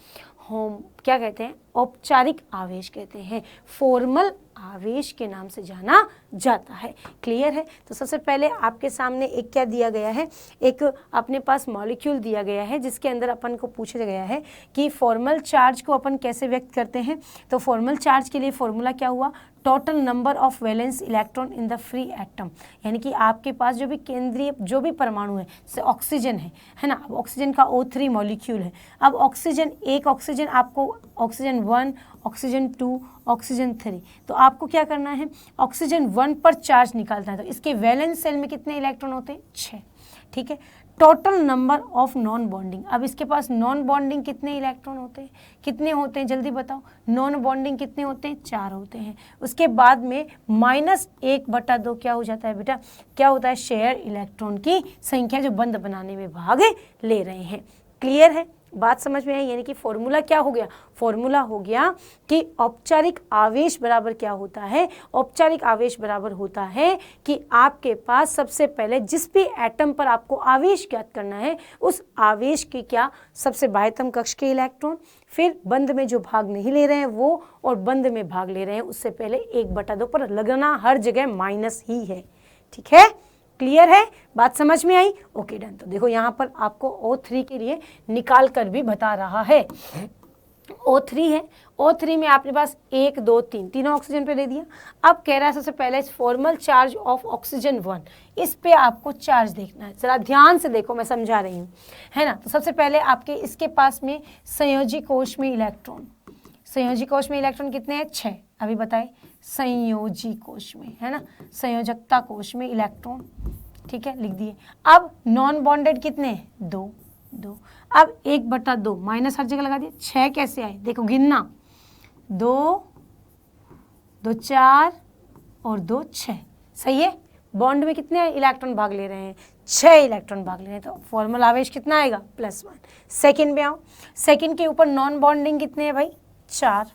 क्या कहते हैं, औपचारिक आवेश कहते हैं, फॉर्मल आवेश के नाम से जाना जाता है। क्लियर है। तो सबसे पहले आपके सामने एक क्या दिया गया है, एक अपने पास मॉलिक्यूल दिया गया है जिसके अंदर अपन को पूछा गया है कि फॉर्मल चार्ज को अपन कैसे व्यक्त करते हैं। तो फॉर्मल चार्ज के लिए फॉर्मूला क्या हुआ, total number of valence electron in the free atom, यानी कि आपके पास जो भी केंद्रीय जो भी परमाणु है, जैसे ऑक्सीजन है ना, अब ऑक्सीजन का O3 मॉलिक्यूल है। अब ऑक्सीजन, एक ऑक्सीजन आपको, ऑक्सीजन 1, ऑक्सीजन 2, ऑक्सीजन 3, तो आपको क्या करना है, ऑक्सीजन 1 पर चार्ज निकालना है। तो इसके वैलेंस शेल में कितने इलेक्ट्रॉन होते हैं, 6, ठीक है। Total number of non bonding, अब इसके पास नॉन बॉन्डिंग कितने इलेक्ट्रॉन होते हैं, कितने होते हैं जल्दी बताओ, नॉन बॉन्डिंग कितने होते हैं, 4 होते हैं। उसके बाद में -1/2 क्या हो जाता है बेटा, क्या होता है, शेयर इलेक्ट्रॉन की संख्या जो बंध बनाने में भाग ले रहे हैं। क्लियर है, बात समझ में आई, यानी कि फॉर्मूला क्या हो गया, फॉर्मूला हो गया कि औपचारिक आवेश बराबर क्या होता है, औपचारिक आवेश बराबर होता है कि आपके पास सबसे पहले जिस भी एटम पर आपको आवेश ज्ञात करना है उस आवेश की क्या, सबसे बाह्यतम कक्ष के इलेक्ट्रॉन, फिर बंध में जो भाग नहीं ले रहे हैं वो, और बंध में भाग ले रहे हैं उससे पहले 1/2 पर लगना हर जगह माइनस ही है, ठीक है। क्लियर है, बात समझ में आई, ओके डन। तो देखो यहाँ पर आपको O3 के लिए निकाल कर भी बता रहा है। O3 है, O3 में आपके पास 1, 2, 3 तीनों ऑक्सीजन पे दे दिया। अब कह रहा है सबसे पहले इस फॉर्मल चार्ज ऑफ ऑक्सीजन 1, इस पे आपको चार्ज देखना है, जरा ध्यान से देखो, मैं समझा रही हूँ, है ना। तो सबसे पहले आपके इसके पास में संयोजी कोश में इलेक्ट्रॉन, संयोजी कोश में इलेक्ट्रॉन कितने हैं, 6, अभी बताए, संयोजी कोश में, है ना, संयोजकता कोश में इलेक्ट्रॉन, ठीक है, लिख दिए। अब नॉन बॉन्डेड कितने हैं, 2। अब 1/2 माइनस हर जगह लगा दिए, 6 कैसे आए, देखो गिनना, 2, 2 4 और 2 6, सही है। बॉन्ड में कितने इलेक्ट्रॉन भाग ले रहे हैं, 6 इलेक्ट्रॉन भाग ले रहे हैं, तो फॉर्मल आवेश कितना आएगा, +1। सेकेंड में आओ, सेकेंड के ऊपर नॉन बॉन्डिंग कितने हैं भाई, 4,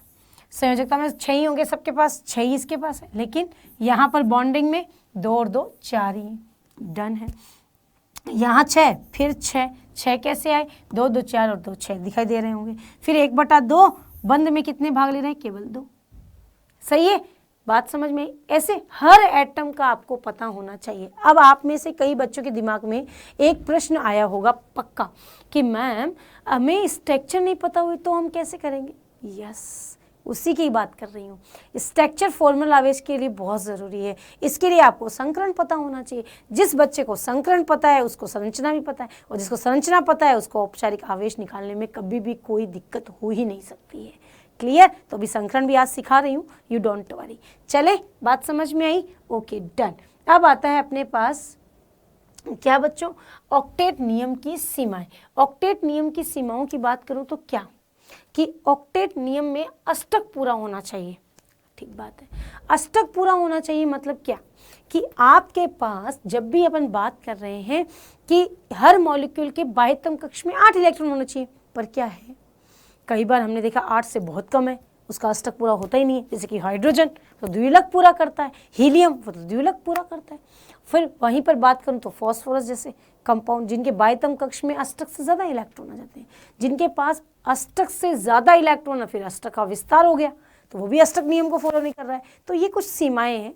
संयोजकता में 6 ही होंगे सबके पास, 6 ही इसके पास है, लेकिन यहाँ पर बॉन्डिंग में 2 और 2 4 ही, डन है। यहाँ 6, फिर 6 कैसे आए, 2, 2 4 और 2 6 दिखाई दे रहे होंगे। फिर 1/2 बंध में कितने भाग ले रहे हैं, केवल 2, सही है, बात समझ में आई। ऐसे हर एटम का आपको पता होना चाहिए। अब आप में से कई बच्चों के दिमाग में एक प्रश्न आया होगा पक्का कि मैम हमें स्ट्रक्चर नहीं पता हुई तो हम कैसे करेंगे, यस, उसी की बात कर रही हूँ। स्ट्रक्चर फॉर्मल आवेश के लिए बहुत ज़रूरी है, इसके लिए आपको संकरण पता होना चाहिए। जिस बच्चे को संकरण पता है उसको संरचना भी पता है, और जिसको संरचना पता है उसको औपचारिक आवेश निकालने में कभी भी कोई दिक्कत हो ही नहीं सकती है। क्लियर, तो अभी संकरण भी आज सिखा रही हूँ, यू डोंट वरी। चले, बात समझ में आई, ओके डन। अब आता है अपने पास क्या बच्चों, ऑक्टेट नियम की सीमाएं। ऑक्टेट नियम की सीमाओं की बात करूँ तो क्या, कि ऑक्टेट नियम में अष्टक पूरा होना चाहिए, ठीक बात है, अष्टक पूरा होना चाहिए मतलब क्या, कि आपके पास जब भी अपन बात कर रहे हैं कि हर मॉलिक्यूल के बाह्यतम कक्ष में 8 इलेक्ट्रॉन होना चाहिए, पर क्या है, कई बार हमने देखा 8 से बहुत कम है, उसका अष्टक पूरा होता ही नहीं है। जैसे कि हाइड्रोजन तो द्विलक पूरा करता है, हीलियम वो तो द्विलक पूरा करता है। फिर वहीं पर बात करूँ तो फॉस्फोरस जैसे कंपाउंड जिनके बाह्यतम कक्ष में अष्टक से ज़्यादा इलेक्ट्रॉन आ जाते हैं, जिनके पास अष्टक से ज़्यादा इलेक्ट्रॉन है, फिर अष्टक का विस्तार हो गया तो वो भी अष्टक नियम को फॉलो नहीं कर रहा है। तो ये कुछ सीमाएं हैं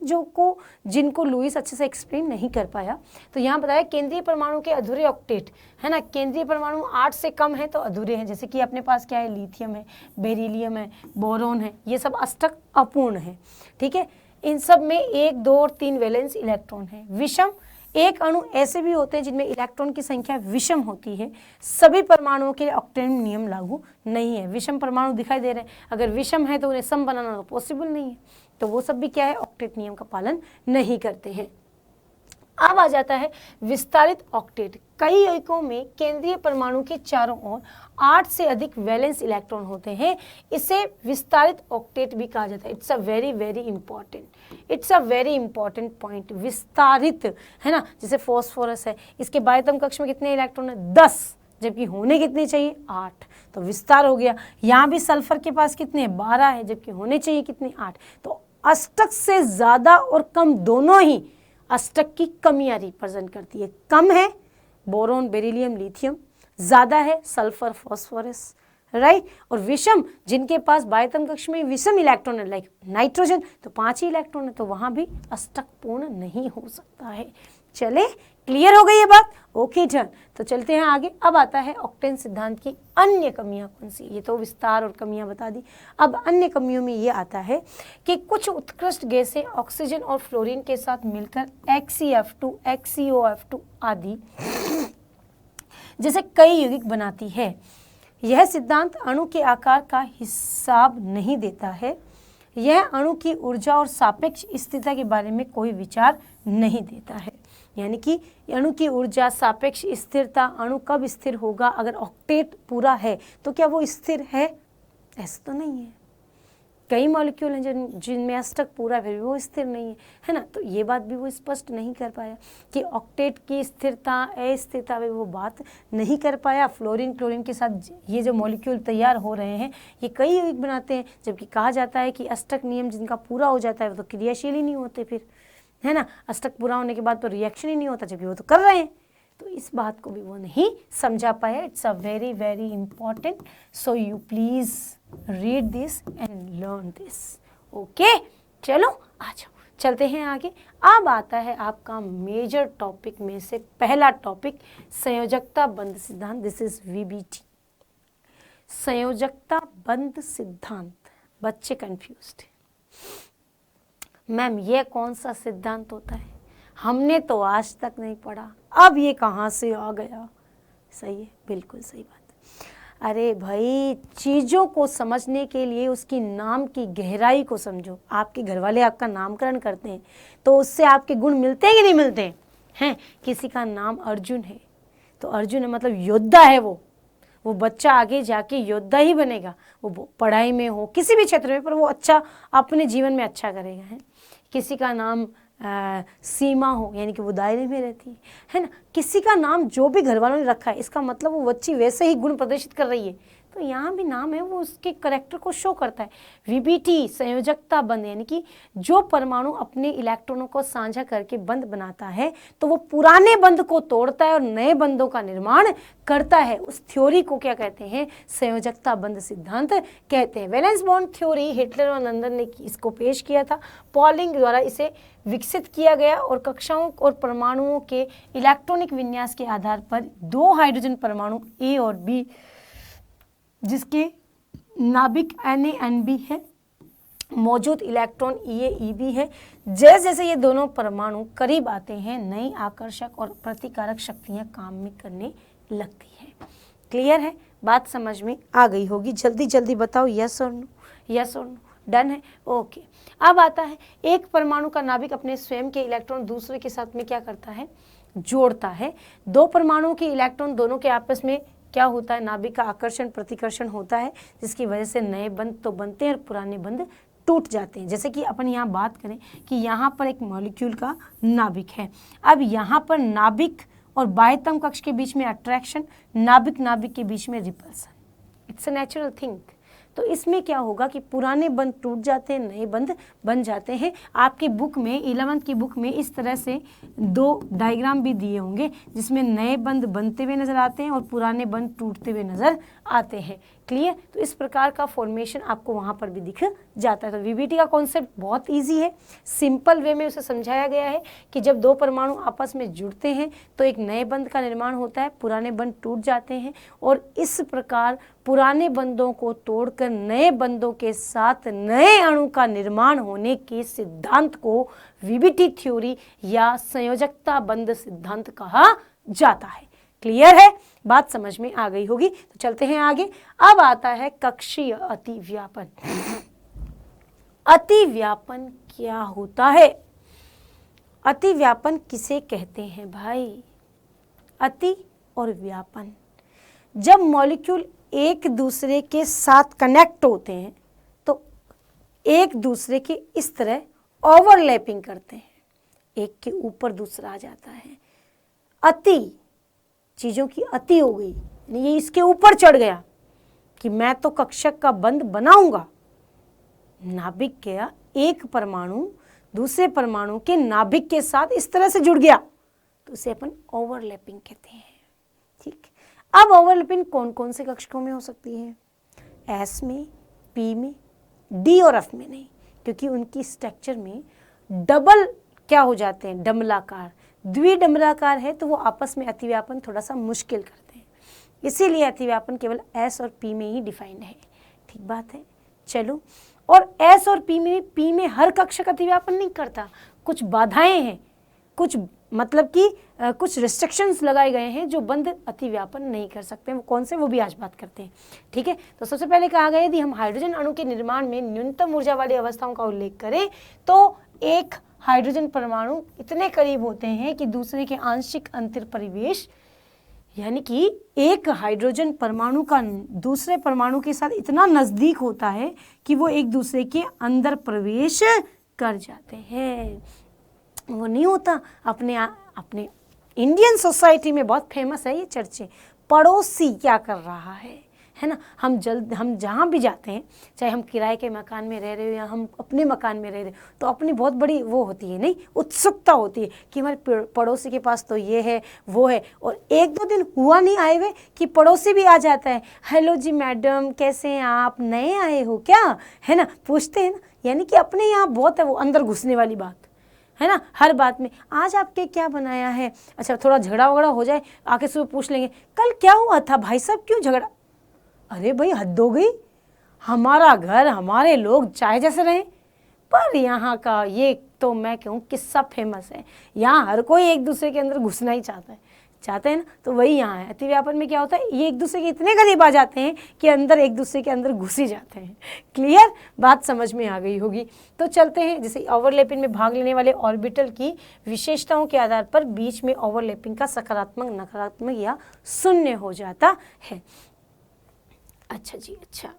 जिनको लुईस अच्छे से एक्सप्लेन नहीं कर पाया। तो यहाँ बताया केंद्रीय परमाणु के अधूरे ऑक्टेट, है ना, केंद्रीय परमाणु 8 से कम है तो अधूरे हैं। जैसे कि अपने पास क्या है, लिथियम है, बेरिलियम है, बोरोन है, ये सब अष्टक अपूर्ण है, ठीक है। इन सब में 1, 2 और 3 वैलेंस इलेक्ट्रॉन है। विषम, एक अणु ऐसे भी होते हैं जिनमें इलेक्ट्रॉन की संख्या विषम होती है। सभी परमाणुओं के लिए ऑक्टेट नियम लागू नहीं है। विषम परमाणु दिखाई दे रहे हैं, अगर विषम है तो उन्हें सम बनाना तो पॉसिबल नहीं है, तो वो सब भी क्या है, ऑक्टेट नियम का पालन नहीं करते हैं। अब आ जाता है विस्तारित ऑक्टेट। कई यौगिकों में केंद्रीय परमाणु के चारों ओर 8 से अधिक वैलेंस इलेक्ट्रॉन होते हैं, इसे विस्तारित ऑक्टेट भी कहा जाता है। It's a very very important, it's a very important point. विस्तारित, है ना, जैसे फॉस्फोरस है, इसके बाह्यतम कक्ष में कितने इलेक्ट्रॉन है, 10, जबकि होने कितने चाहिए, 8, तो विस्तार हो गया। यहाँ भी सल्फर के पास कितने, 12 है, जबकि होने चाहिए कितने, 8। तो अष्टक से ज्यादा और कम दोनों ही अष्टक की कमियां रिप्रेजेंट करती है। कम है बोरोन, बेरिलियम, लिथियम, ज़्यादा है सल्फर, फॉस्फोरस, राइट। और विषम, जिनके पास बाह्यतम कक्ष में विषम इलेक्ट्रॉन है, लाइक नाइट्रोजन, तो 5 ही इलेक्ट्रॉन है, तो वहां भी अष्टक पूर्ण नहीं हो सकता है। चले, क्लियर हो गई ये बात? Okay done. तो चलते हैं आगे। अब आता है ऑक्टेन सिद्धांत की अन्य कमियां कौन सी। ये तो विस्तार और कमियां बता दी। अब अन्य कमियों में ये आता है कि कुछ उत्कृष्ट गैसें ऑक्सीजन और फ्लोरीन के साथ मिलकर HCF2, HCOF2 आदि जैसे कई यौगिक बनाती है। यह सिद्धांत अणु के आकार का हिसाब नहीं देता है। यह अणु की ऊर्जा और सापेक्ष स्थिरता के बारे में कोई विचार नहीं देता है। यानी कि अणु की ऊर्जा, सापेक्ष स्थिरता, अणु कब स्थिर होगा, अगर ऑक्टेट पूरा है तो क्या वो स्थिर है? ऐसा तो नहीं है। कई मॉलिक्यूल हैं जिनमें अष्टक पूरा फिर भी वो स्थिर नहीं है, है ना। तो ये बात भी वो स्पष्ट नहीं कर पाया कि ऑक्टेट की स्थिरता, अस्थिरता में वो बात नहीं कर पाया। फ्लोरीन क्लोरीन के साथ ये जो मॉलिक्यूल तैयार हो रहे हैं ये कई यौगिक बनाते हैं, जबकि कहा जाता है कि अष्टक नियम जिनका पूरा हो जाता है वो तो क्रियाशील ही नहीं होते फिर, है ना। अष्टक पूरा होने के बाद तो रिएक्शन ही नहीं होता, जबकि वो तो कर रहे हैं। तो इस बात को भी वो नहीं समझा पाया। It's a very very important, so you please read this and learn this. Okay, चलो आ जाओ, चलते हैं आगे। अब आता है आपका मेजर टॉपिक में से पहला टॉपिक, संयोजकता बंध सिद्धांत। दिस इज VBT, संयोजकता बंध सिद्धांत। बच्चे कंफ्यूज्ड, मैम ये कौन सा सिद्धांत होता है, हमने तो आज तक नहीं पढ़ा, अब ये कहाँ से आ गया। सही है, बिल्कुल सही बात। अरे भाई, चीज़ों को समझने के लिए उसकी नाम की गहराई को समझो। आपके घर वाले आपका नामकरण करते हैं तो उससे आपके गुण मिलते हैं कि नहीं मिलते हैं? किसी का नाम अर्जुन है तो अर्जुन है मतलब योद्धा है वो बच्चा आगे जाके योद्धा ही बनेगा। वो पढ़ाई में हो, किसी भी क्षेत्र में, पर वो अच्छा अपने जीवन में अच्छा करेगा, है। किसी का नाम सीमा हो, यानी कि वो दायरे में रहती है ना। किसी का नाम जो भी घर वालों ने रखा है, इसका मतलब वो बच्ची वैसे ही गुण प्रदर्शित कर रही है। तो यहाँ भी नाम है, वो उसके करैक्टर को शो करता है। VBT, संयोजकता बंध, यानी कि जो परमाणु अपने इलेक्ट्रॉनों को साझा करके बंध बनाता है तो वो पुराने बंध को तोड़ता है और नए बंधों का निर्माण करता है। उस थ्योरी को क्या कहते हैं? संयोजकता बंध सिद्धांत कहते हैं। वैलेंस बॉन्ड थ्योरी हिटलर और लंदन ने इसको पेश किया था। पॉलिंग द्वारा इसे विकसित किया गया और कक्षाओं और परमाणुओं के इलेक्ट्रॉनिक विन्यास के आधार पर 2 हाइड्रोजन परमाणु A और B, जिसके नाभिक Na-NB है, मौजूद इलेक्ट्रॉन EA-EB है। जैसे जैसे ये दोनों परमाणु करीब आते हैं, नई आकर्षक और प्रतिकारक शक्तियां काम में करने लगती हैं। क्लियर है? बात समझ में आ गई होगी। जल्दी जल्दी बताओ, यस और नो, यस और नो। डन है? ओके। अब आता है, एक परमाणु का नाभिक अपने स्वयं के इलेक्ट्रॉन दूसरे के साथ में क्या करता है? जोड़ता है। 2 परमाणुओं के इलेक्ट्रॉन दोनों के आपस में क्या होता है? नाभिक का आकर्षण प्रतिकर्षण होता है, जिसकी वजह से नए बंध तो बनते हैं और पुराने बंध टूट जाते हैं। जैसे कि अपन यहाँ बात करें कि यहाँ पर एक मॉलिक्यूल का नाभिक है। अब यहाँ पर नाभिक और बाह्यतम कक्ष के बीच में अट्रैक्शन, नाभिक नाभिक के बीच में repulsion. It's a natural thing. तो इसमें क्या होगा कि पुराने बंध टूट जाते हैं, नए बंध बन जाते हैं। आपकी बुक में 11th की बुक में इस तरह से 2 डायग्राम भी दिए होंगे, जिसमें नए बंध बनते हुए नजर आते हैं और पुराने बंध टूटते हुए नजर आते हैं। क्लियर? तो इस प्रकार का फॉर्मेशन आपको वहाँ पर भी दिख जाता है। तो VBT का कॉन्सेप्ट बहुत ईजी है, सिंपल वे में उसे समझाया गया है कि जब 2 परमाणु आपस में जुड़ते हैं तो एक नए बंध का निर्माण होता है, पुराने बंध टूट जाते हैं और इस प्रकार पुराने बंधों को तोड़कर नए बंधों के साथ नए अणु का निर्माण होने के सिद्धांत को VBT थ्योरी या संयोजकता बंध सिद्धांत कहा जाता है। क्लियर है? बात समझ में आ गई होगी। तो चलते हैं आगे। अब आता है कक्षीय अतिव्यापन। अतिव्यापन क्या होता है? अतिव्यापन किसे कहते हैं भाई? अति और व्यापन, जब मॉलिक्यूल एक दूसरे के साथ कनेक्ट होते हैं तो एक दूसरे के इस तरह ओवरलैपिंग करते हैं, एक के ऊपर दूसरा आ जाता है। अति, चीजों की अति हो गई, ये इसके ऊपर चढ़ गया कि मैं तो कक्षक का बंध बनाऊंगा। नाभिक का एक परमाणु दूसरे परमाणु के नाभिक के साथ इस तरह से जुड़ गया तो उसे अपन ओवरलैपिंग कहते हैं। ठीक, अब ओवरलैपिंग कौन कौन से कक्षकों में हो सकती है? एस में, पी में, डी और एफ में नहीं, क्योंकि उनकी स्ट्रक्चर में डबल क्या हो जाते हैं, डमलाकार, द्विडमलाकार है, तो वो आपस में अतिव्यापन थोड़ा सा मुश्किल करते हैं, इसीलिए अतिव्यापन केवल एस और पी में ही डिफाइंड है। ठीक बात है। चलो, और एस और पी में हर कक्षक अतिव्यापन नहीं करता, कुछ बाधाएं हैं, कुछ मतलब कि कुछ रिस्ट्रिक्शंस लगाए गए हैं जो बंद अतिव्यापन नहीं कर सकते। वो कौन से, वो भी आज बात करते हैं। ठीक है, तो सबसे पहले कहा गया यदि हम हाइड्रोजन अणु के निर्माण में न्यूनतम ऊर्जा वाली अवस्थाओं का उल्लेख करें तो एक हाइड्रोजन परमाणु इतने करीब होते हैं कि दूसरे के आंशिक अंतर परिवेश, यानी कि एक हाइड्रोजन परमाणु का दूसरे परमाणु के साथ इतना नजदीक होता है कि वो एक दूसरे के अंदर प्रवेश कर जाते हैं। वो नहीं होता अपने इंडियन सोसाइटी में बहुत फेमस है ये चर्चे, पड़ोसी क्या कर रहा है ना। हम जहाँ भी जाते हैं, चाहे हम किराए के मकान में रह रहे हो या हम अपने मकान में रह रहे हो, तो अपनी बहुत बड़ी वो होती है, नहीं, उत्सुकता होती है कि हमारे पड़ोसी के पास तो ये है वो है। और एक दो दिन हुआ नहीं आए हुए कि पड़ोसी भी आ जाता है, हेलो जी मैडम कैसे हैं आप, नए आए हो क्या, है ना, पूछते हैं ना। यानी कि अपने यहाँ बहुत है वो अंदर घुसने वाली बात, है ना। हर बात में आज आपके क्या बनाया है, अच्छा थोड़ा झगड़ा वगड़ा हो जाए, आके सुबह पूछ लेंगे कल क्या हुआ था भाई साहब, क्यों झगड़ा। अरे भाई हद हो गई, हमारा घर हमारे लोग चाहे जैसे रहे, पर यहाँ का ये तो मैं कहूँ किस्सा फेमस है, यहाँ हर कोई एक दूसरे के अंदर घुसना ही चाहते हैं ना। तो वही यहाँ है, अतिव्यापन में क्या होता है, ये एक दूसरे के इतने करीब आ जाते हैं कि अंदर एक दूसरे के अंदर घुस ही जाते हैं। क्लियर, बात समझ में आ गई होगी। तो चलते हैं, जैसे ओवरलैपिंग में भाग लेने वाले ऑर्बिटल की विशेषताओं के आधार पर बीच में ओवरलैपिंग का सकारात्मक, नकारात्मक या शून्य हो जाता है। अच्छा जी, अच्छा,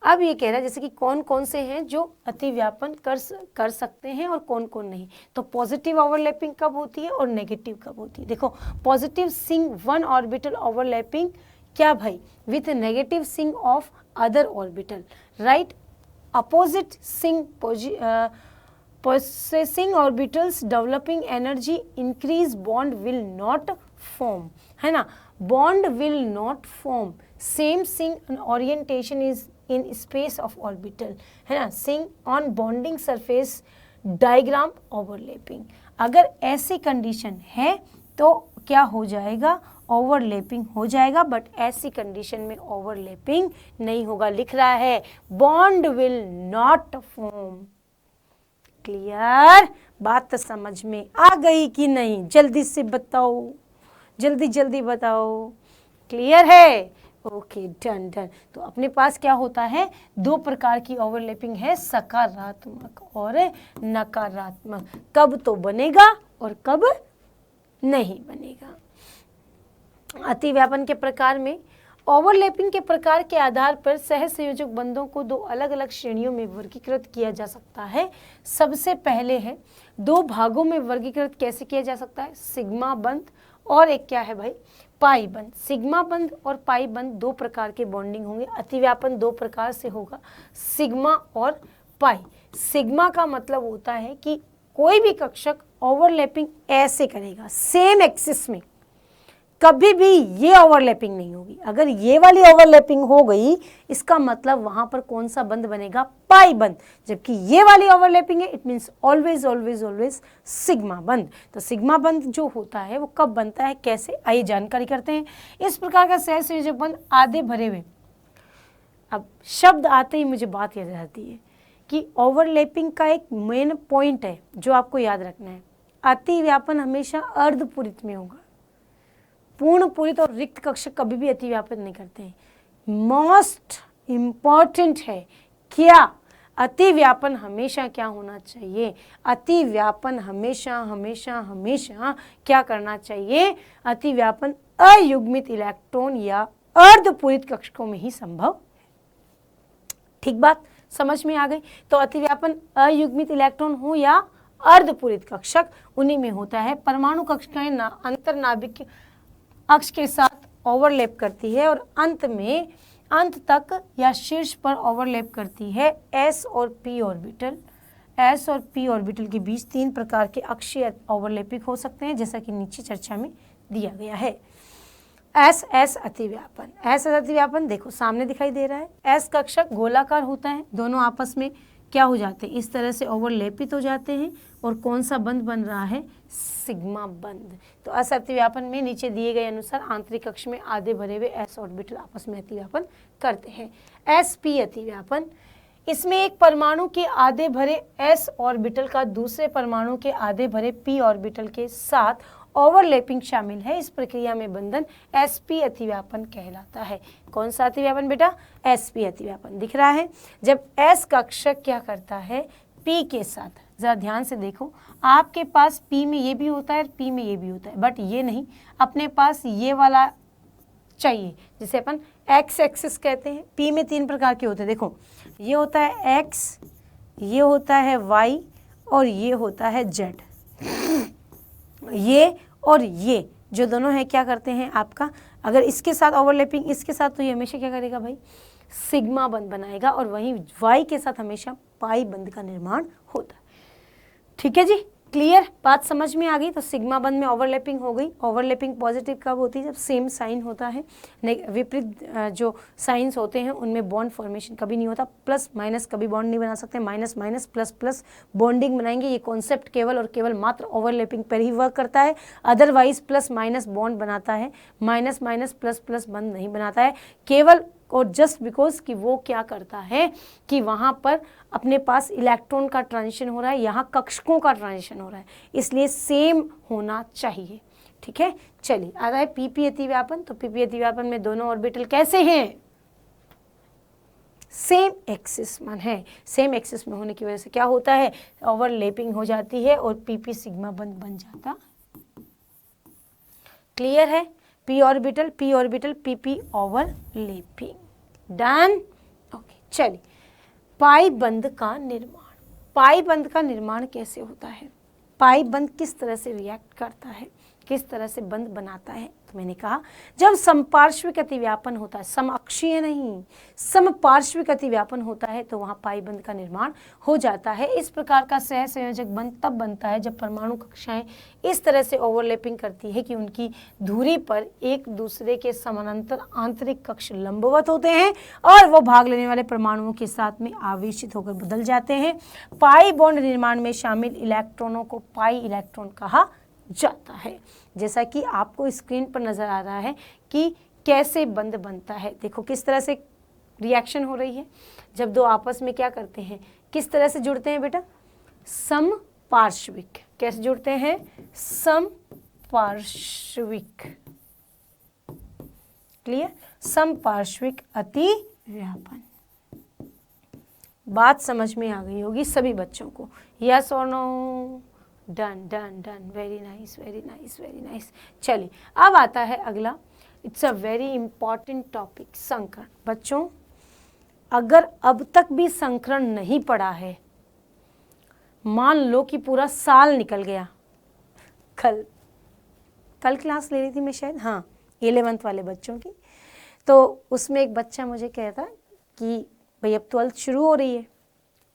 अब ये कह रहा है जैसे कि कौन कौन से हैं जो अतिव्यापन कर सकते हैं और कौन कौन नहीं। तो पॉजिटिव ओवरलैपिंग कब होती है और नेगेटिव कब होती है। देखो, पॉजिटिव सिंग वन ऑर्बिटल ओवरलैपिंग क्या भाई, विथ नेगेटिव सिंग of other orbital, right. Opposite सिंग possessing orbitals developing energy increase bond will not form, है ना, bond will not form, same sign orientation is in space of orbital, है ना, sign on bonding surface diagram overlapping। अगर ऐसी condition है तो क्या हो जाएगा, ओवरलैपिंग हो जाएगा, बट ऐसी कंडीशन में ओवरलैपिंग नहीं होगा। लिख रहा है bond will not form. Clear, बात तो समझ में आ गई कि नहीं, जल्दी से बताओ, जल्दी जल्दी बताओ। क्लियर है, ओके, डन डन। तो अपने पास क्या होता है, दो प्रकार की ओवरलैपिंग है, सकारात्मक और नकारात्मक। कब तो बनेगा और कब नहीं बनेगा। अतिव्यापन के प्रकार में ओवरलैपिंग के प्रकार के आधार पर सहसंयोजक बंधों को दो अलग अलग श्रेणियों में वर्गीकृत किया जा सकता है। सबसे पहले है दो भागों में वर्गीकृत कैसे किया जा सकता है, सिग्मा बंध और एक क्या है भाई, पाई बंध। सिग्मा बंध और पाई बंध दो प्रकार के बॉन्डिंग होंगे। अतिव्यापन दो प्रकार से होगा, सिग्मा और पाई। सिग्मा का मतलब होता है कि कोई भी कक्षक ओवरलैपिंग ऐसे करेगा, सेम एक्सिस में, कभी भी ये ओवरलैपिंग नहीं होगी। अगर ये वाली ओवरलैपिंग हो गई, इसका मतलब वहां पर कौन सा बंध बनेगा, पाई बंध। जबकि ये वाली ओवरलैपिंग है, it means always always always sigma बंध। तो सिग्मा बंध जो होता है वो कब बनता है, कैसे, आइए जानकारी करते हैं। इस प्रकार का सहसंयोजक बंध आधे भरे हुए। अब शब्द आते ही मुझे बात याद आती है कि ओवरलैपिंग का एक मेन पॉइंट है जो आपको याद रखना है, अतिव्यापन हमेशा अर्धपूरित में होगा। पूर्ण पूरित और रिक्त कक्षक कभी भी अतिव्यापन नहीं करते हैं। मोस्ट इंपॉर्टेंट है क्या, अतिव्यापन हमेशा क्या होना चाहिए, अतिव्यापन हमेशा हमेशा हमेशा क्या करना चाहिए, अतिव्यापन अयुग्मित इलेक्ट्रॉन या अर्धपूरित कक्षकों में ही संभव है। ठीक बात समझ में आ गई। तो अतिव्यापन अयुग्मित इलेक्ट्रॉन हो या अर्धपूरित कक्षक, उन्हीं में होता है। परमाणु कक्षकाएं अंतर्नाभिक अक्ष के साथ ओवरलैप करती है और अंत तक या शीर्ष पर ओवरलैप करती है। एस और पी ऑर्बिटल के बीच तीन प्रकार के अक्षीय ओवरलैपिंग हो सकते हैं, जैसा कि नीचे चर्चा में दिया गया है। एस एस अतिव्यापन, एस एस अतिव्यापन देखो सामने दिखाई दे रहा है। एस कक्षक गोलाकार होता है, दोनों आपस में क्या हो जाते हैं, इस तरह से ओवरलेपित हो जाते हैं और कौन सा बंध बन रहा है, सिग्मा बंध। तो एस अतिव्यापन में नीचे दिए गए अनुसार आंतरिक कक्ष में आधे भरे हुए एस ऑर्बिटल आपस में अतिव्यापन करते हैं। एस पी अतिव्यापन, इसमें एक परमाणु के आधे भरे s ऑर्बिटल का दूसरे परमाणु के आधे भरे p ऑर्बिटल के साथ ओवरलैपिंग शामिल है। इस प्रक्रिया में बंधन sp अतिव्यापन कहलाता है। कौन सा अतिव्यापन बेटा, sp अतिव्यापन। दिख रहा है जब s कक्षक क्या करता है, p के साथ, जरा ध्यान से देखो, आपके पास p में ये भी होता है और p में ये भी होता है, बट ये नहीं, अपने पास ये वाला चाहिए जिसे अपन एक्स एक्सिस कहते हैं। p में 3 प्रकार के होते हैं, देखो ये होता है x, ये होता है y और ये होता है z। ये और ये जो दोनों है क्या करते हैं आपका, अगर इसके साथ ओवरलैपिंग इसके साथ, तो ये हमेशा क्या करेगा भाई, सिग्मा बंध बनाएगा, और वहीं y के साथ हमेशा पाई बंध का निर्माण होता है। ठीक है जी, क्लियर, बात समझ में आ गई। तो सिग्मा बंध में ओवरलैपिंग हो गई। ओवरलैपिंग पॉजिटिव कब होती है, जब सेम साइन होता है। विपरीत जो साइंस होते हैं उनमें बॉन्ड फॉर्मेशन कभी नहीं होता। प्लस माइनस कभी बॉन्ड नहीं बना सकते, minus minus plus plus bonding बनाएंगे। ये कॉन्सेप्ट केवल और केवल मात्र ओवरलैपिंग पर ही वर्क करता है, अदरवाइज प्लस माइनस बॉन्ड बनाता है, माइनस माइनस प्लस प्लस बंध नहीं बनाता है। केवल और जस्ट बिकॉज कि वो क्या करता है कि वहाँ पर अपने पास इलेक्ट्रॉन का ट्रांजिशन हो रहा है, यहाँ कक्षकों का ट्रांजिशन हो रहा है, इसलिए सेम होना चाहिए। ठीक है, चलिए आ रहा है पीपी अतिव्यापन। तो पीपी अतिव्यापन में दोनों ऑर्बिटल कैसे हैं, सेम एक्सिस में है। सेम एक्सिस में होने की वजह से क्या होता है, ओवरलैपिंग हो जाती है और पीपी सिग्मा बंध बन जाता। क्लियर है, p orbital pp overlapping, done. Okay, चलिए पाई बंध का निर्माण। पाई बंध का निर्माण कैसे होता है, पाई बंध किस तरह से रिएक्ट करता है, किस तरह से बंध बनाता है। तो मैंने कहा जब समपार्श्विक अतिव्यापन होता है, समअक्षीय नहीं, समपार्श्विक अतिव्यापन होता है, तो वहाँ पाई बंध का निर्माण हो जाता है। इस प्रकार का सहसंयोजक बंध तब बनता है जब परमाणु कक्षाएं इस तरह से ओवरलैपिंग करती है कि उनकी दूरी पर एक दूसरे के समानांतर आंतरिक कक्ष लंबवत होते हैं और वो भाग लेने वाले परमाणुओं के साथ में आवेशित होकर बदल जाते हैं। पाई बॉन्ड निर्माण में शामिल इलेक्ट्रॉनों को पाई इलेक्ट्रॉन कहा जाता है। जैसा कि आपको स्क्रीन पर नजर आ रहा है कि कैसे बंध बनता है। देखो किस तरह से रिएक्शन हो रही है जब दो आपस में क्या करते हैं, किस तरह से जुड़ते हैं बेटा, समपार्श्विक। कैसे जुड़ते हैं, समपार्श्विक। क्लियर, समपार्श्विक अतिव्यापन। बात समझ में आ गई होगी सभी बच्चों को, यस और no, done done done, very nice very nice very nice. चलिए अब आता है अगला, it's a very important topic, संकरण। बच्चों अगर अब तक भी संकरण नहीं पढ़ा है, मान लो कि पूरा साल निकल गया, कल क्लास ले रही थी मैं शायद, हाँ 11th वाले बच्चों की, तो उसमें एक बच्चा मुझे कहता कि भाई अब 12th शुरू हो रही है।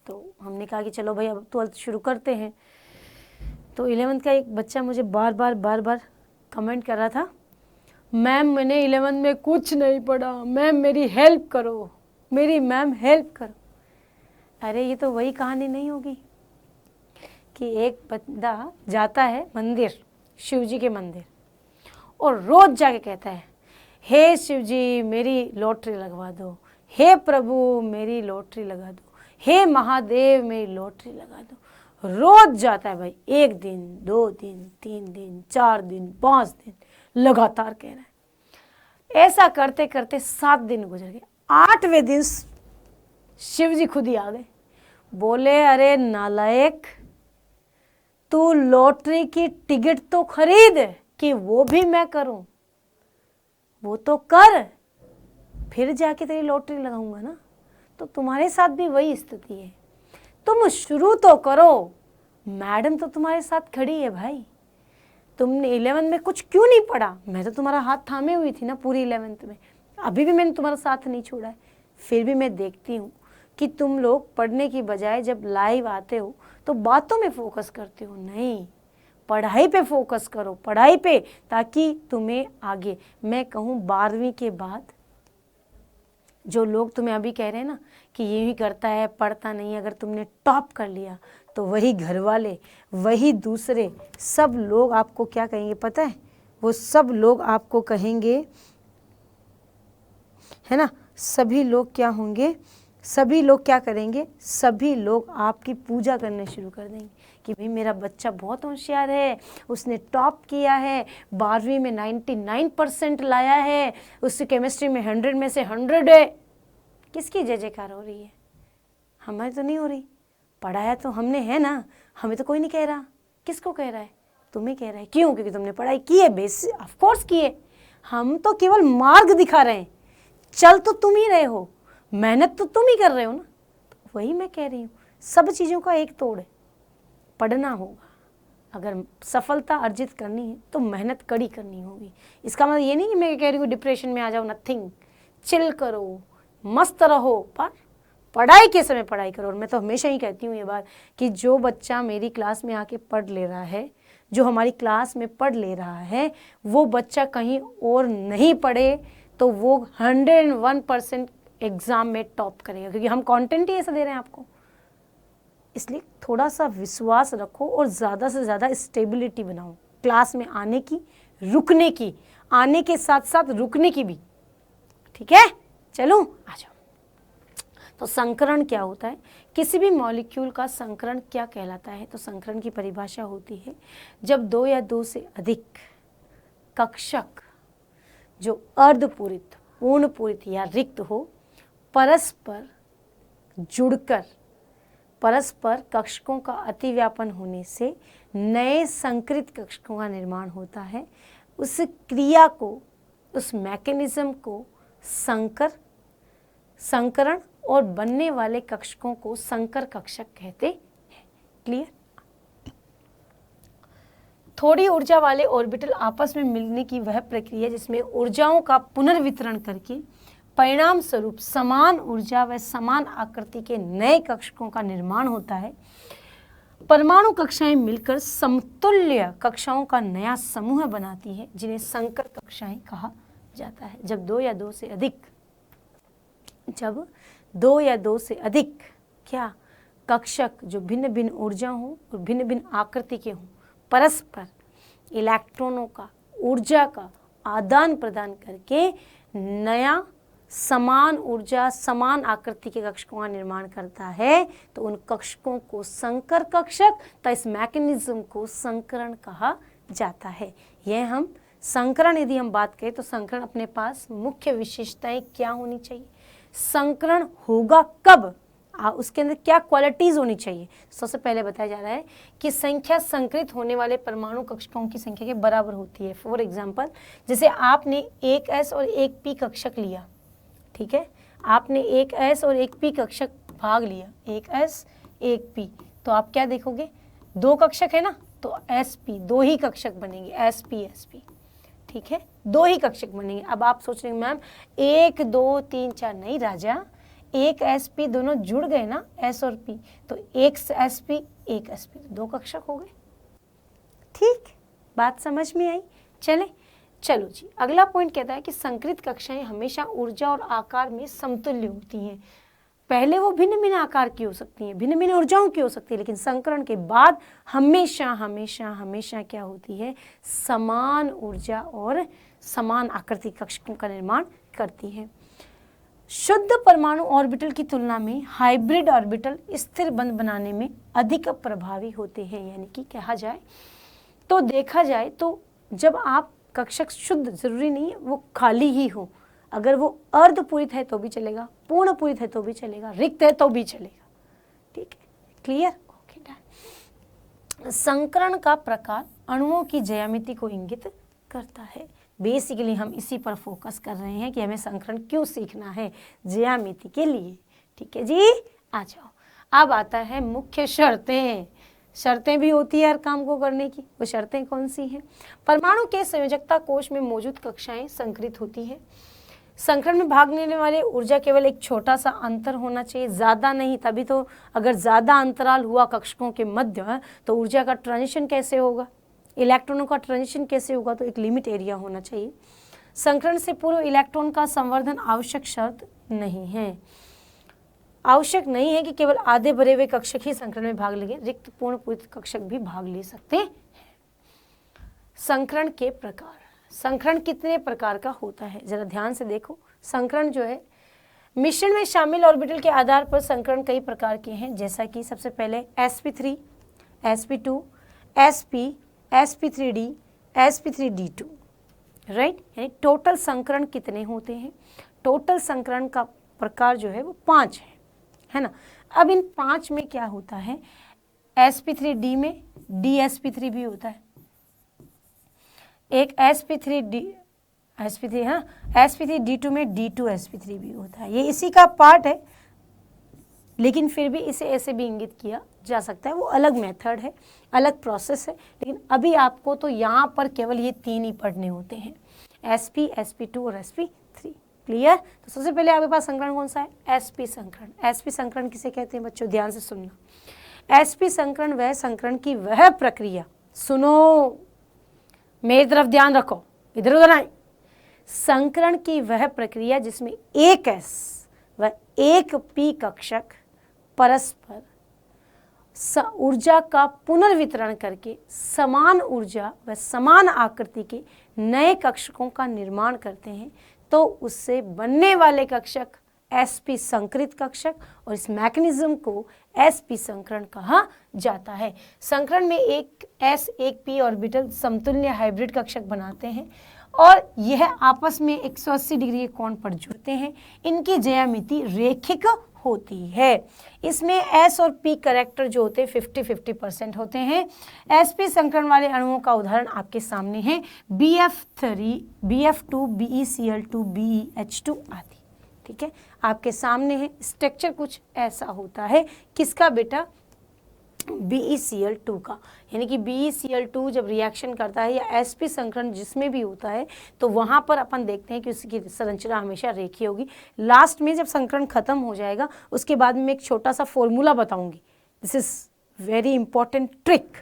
तो हमने कहा कि चलो भाई अब 12th शुरू करते हैं। तो 11th का एक बच्चा मुझे बार बार कमेंट कर रहा था, मैम मैंने 11th में कुछ नहीं पढ़ा, मैम मेरी हेल्प करो, मेरी मैम हेल्प करो। अरे ये तो वही कहानी नहीं होगी कि एक बंदा जाता है मंदिर, शिव जी के मंदिर, और रोज जाके कहता है, हे शिव जी मेरी लॉटरी लगवा दो, हे प्रभु मेरी लॉटरी लगा दो, हे महादेव मेरी लॉटरी लगा दो। रोज जाता है भाई, 1 दिन 2 दिन 3 दिन 4 दिन 5 दिन लगातार कह रहा है। ऐसा करते करते 7 दिन गुजर गए। 8वें दिन शिव जी खुद ही आ गए, बोले अरे नालायक, तू लॉटरी की टिकट तो खरीद कि वो भी मैं करूं, वो तो कर, फिर जाके तेरी लॉटरी लगाऊंगा ना। तो तुम्हारे साथ भी वही स्थिति है, तुम शुरू तो करो, मैडम तो तुम्हारे साथ खड़ी है भाई। तुमने 11th में कुछ क्यों नहीं पढ़ा, मैं तो तुम्हारा हाथ थामे हुई थी ना पूरी 11th में, अभी भी मैंने तुम्हारा साथ नहीं छोड़ा है। फिर भी मैं देखती हूँ कि तुम लोग पढ़ने की बजाय जब लाइव आते हो तो बातों में फोकस करते हो, नहीं पढ़ाई पे फोकस करो, पढ़ाई पे, ताकि तुम्हें आगे, मैं कहूँ 12वीं के बाद जो लोग तुम्हें अभी कह रहे हैं ना कि ये ही करता है, पढ़ता नहीं, अगर तुमने टॉप कर लिया तो वही घर वाले, वही दूसरे सब लोग आपको क्या कहेंगे पता है? वो सब लोग आपको कहेंगे, है ना, सभी लोग क्या होंगे, सभी लोग क्या करेंगे, सभी लोग आपकी पूजा करने शुरू कर देंगे कि भाई मेरा बच्चा बहुत होशियार है, उसने टॉप किया है, 12वीं में 99% लाया है, उससे केमिस्ट्री में 100 में से 100 है। किसकी जय जयकार हो रही है? हमारी तो नहीं हो रही। पढ़ाया तो हमने है ना, हमें तो कोई नहीं कह रहा। किसको कह रहा है? तुम्हें कह रहा है। क्यों? क्योंकि तुमने पढ़ाई की है, बेस ऑफ कोर्स की है। हम तो केवल मार्ग दिखा रहे हैं, चल तो तुम ही रहे हो, मेहनत तो तुम ही कर रहे हो ना। तो वही मैं कह रही हूँ, सब चीज़ों का एक तोड़ है, पढ़ना होगा। अगर सफलता अर्जित करनी है तो मेहनत कड़ी करनी होगी। इसका मतलब ये नहीं कि मैं कह रही हूँ डिप्रेशन में आ जाओ, नथिंग, चिल करो, मस्त रहो, पर पढ़ाई के समय पढ़ाई करो। और मैं तो हमेशा ही कहती हूँ ये बात कि जो बच्चा मेरी क्लास में आके पढ़ ले रहा है, जो हमारी क्लास में पढ़ ले रहा है, वो बच्चा कहीं और नहीं पढ़े तो वो 101% एग्ज़ाम में टॉप करेगा, क्योंकि हम कंटेंट ही ऐसा दे रहे हैं आपको। इसलिए थोड़ा सा विश्वास रखो और ज़्यादा से ज़्यादा स्टेबिलिटी बनाओ क्लास में आने की, रुकने की, आने के साथ साथ रुकने की भी। ठीक है, चलो आ जाओ। तो संकरण क्या होता है? किसी भी मॉलिक्यूल का संकरण क्या कहलाता है? तो संकरण की परिभाषा होती है जब 2 या 2 से अधिक कक्षक जो अर्धपूरित, पूर्णपूरित या रिक्त हो, परस्पर जुड़कर परस्पर कक्षकों का अतिव्यापन होने से नए संकृत कक्षकों का निर्माण होता है। उस क्रिया को, उस मैकेनिज्म को संकरण और बनने वाले कक्षकों को संकर कक्षक कहते हैं। क्लियर? थोड़ी ऊर्जा वाले ऑर्बिटल आपस में मिलने की वह प्रक्रिया जिसमें ऊर्जाओं का पुनर्वितरण करके परिणाम स्वरूप समान ऊर्जा व समान आकृति के नए कक्षकों का निर्माण होता है। परमाणु कक्षाएं मिलकर समतुल्य कक्षाओं का नया समूह बनाती है, जिन्हें संकर कक्षाएं कहा जाता है। जब 2 या 2 से अधिक क्या कक्षक जो भिन्न भिन्न ऊर्जा हो और भिन्न भिन्न आकृति के हों, परस्पर इलेक्ट्रॉनों का, ऊर्जा का आदान प्रदान करके नया समान ऊर्जा, समान आकृति के कक्षकों का निर्माण करता है, तो उन कक्षकों को संकर कक्षक, तो इस मैकेनिज्म को संकरण कहा जाता है। यह हम संकरण, यदि हम बात करें तो संकरण अपने पास मुख्य विशेषताएं क्या होनी चाहिए, संकरण होगा कब, उसके अंदर क्या क्वालिटीज होनी चाहिए। सबसे पहले बताया जा रहा है कि संख्या संकृत होने वाले परमाणु कक्षकों की संख्या के बराबर होती है। फॉर एग्जाम्पल, जैसे आपने एक S और एक P कक्षक लिया, ठीक है, आपने एक S और एक P कक्षक भाग लिया, एक S एक P, तो आप क्या देखोगे, 2 कक्षक है ना, तो SP 2 ही कक्षक बनेंगे, SP SP, ठीक है, 2 ही कक्षक बनेंगे। अब आप सोच रहे हैं मैम 1 2 3 4, नहीं राजा, एक SP दोनों जुड़ गए ना, S और P, तो एक SP एक SP, 2 कक्षक हो गए। ठीक, बात समझ में आई? चलो जी, अगला पॉइंट कहता है कि संकृत कक्षाएं हमेशा ऊर्जा और आकार में समतुल्य होती हैं। पहले वो भिन्न भिन्न आकार की हो सकती हैं, भिन्न भिन्न ऊर्जाओं की हो सकती है, लेकिन संकरण के बाद हमेशा हमेशा हमेशा क्या होती है, समान ऊर्जा और समान आकृति कक्षकों का निर्माण करती है। शुद्ध परमाणु ऑर्बिटल की तुलना में हाइब्रिड ऑर्बिटल स्थिर बंध बनाने में अधिक प्रभावी होते हैं। यानी कि कहा जाए तो, देखा जाए तो जब आप कक्षक शुद्ध, जरूरी नहीं है वो खाली ही हो, अगर वो अर्धपूरित है तो भी चलेगा, पूर्णपूरित है तो भी चलेगा, रिक्त है तो भी चलेगा। ठीक है, क्लियर? Okay, done. संकरण का प्रकार अणुओं की ज्यामिति को इंगित करता है। बेसिकली हम इसी पर फोकस कर रहे हैं कि हमें संकरण क्यों सीखना है, ज्यामिति के लिए। ठीक है जी, आ जाओ। अब आता है मुख्य शर्तें। शर्तें भी होती है हर काम को करने की, वो शर्तें कौन सी हैं? परमाणु के संयोजकता कोश में मौजूद कक्षाएं संकृत होती है। संकरण में भाग लेने वाले ऊर्जा केवल एक छोटा सा अंतर होना चाहिए, ज़्यादा नहीं, तभी तो अगर ज़्यादा अंतराल हुआ कक्षकों के मध्य तो ऊर्जा का ट्रांजिशन कैसे होगा, इलेक्ट्रॉनों का ट्रांजिशन कैसे होगा, तो एक लिमिट एरिया होना चाहिए। संकरण से पूर्व इलेक्ट्रॉन का संवर्धन आवश्यक शर्त नहीं है। आवश्यक नहीं है कि केवल आधे भरे हुए कक्षक ही संकरण में भाग लेंगे, रिक्त पूर्ण पूरित कक्षक भी भाग ले सकते हैं। संकरण के प्रकार, संकरण कितने प्रकार का होता है, जरा ध्यान से देखो। संकरण जो है, मिश्रण में शामिल ऑर्बिटल के आधार पर संकरण कई प्रकार के हैं, जैसा कि सबसे पहले sp3, sp2, sp, sp3d, sp3d2, right. यानी टोटल संकरण कितने होते हैं? टोटल संकरण का प्रकार जो है वो 5 है ना। अब इन 5 में क्या होता है, sp3d में dsp3 भी होता है, एक sp3d2 में d2sp3 भी होता है। ये इसी का पार्ट है, लेकिन फिर भी इसे ऐसे भी इंगित किया जा सकता है, वो अलग मेथड है, अलग प्रोसेस है। लेकिन अभी आपको तो यहाँ पर केवल ये 3 ही पढ़ने होते हैं, sp, sp2 और sp3। क्लियर? तो सबसे पहले आपके पास संकरण कौन सा है? sp संकरण। sp संकरण किसे कहते हैं बच्चों? ध्यान से सुनना। sp संकरण वह संकरण की वह प्रक्रिया, सुनो मेरी तरफ ध्यान रखो, इधर उधर नहीं। संकरण की वह प्रक्रिया जिसमें एक s व एक p कक्षक परस्पर ऊर्जा का पुनर्वितरण करके समान ऊर्जा व समान आकृति के नए कक्षकों का निर्माण करते हैं, तो उससे बनने वाले कक्षक sp संकरित कक्षक, और इस मैकेनिज्म को sp संकरण कहा जाता है। संकरण में एक s एक p ऑर्बिटल समतुल्य हाइब्रिड कक्षक बनाते हैं और यह आपस में 180 डिग्री के कोण पर जुड़ते हैं। इनकी ज्यामिति रेखिक होती है। इसमें s और p कैरेक्टर जो होते हैं 50-50% होते हैं। sp संकरण वाले अणुओं का उदाहरण आपके सामने है, BF3, BF2, BeCl2, BeH2 आदि। ठीक है, आपके सामने है। स्ट्रक्चर कुछ ऐसा होता है, किसका बेटा? BeCl2 का। यानी कि BeCl2 जब रिएक्शन करता है या sp संकरण जिसमें भी होता है, तो वहां पर अपन देखते हैं कि उसकी संरचना हमेशा रेखीय होगी। लास्ट में जब संकरण खत्म हो जाएगा, उसके बाद में एक छोटा सा फॉर्मूला बताऊंगी, this is very important trick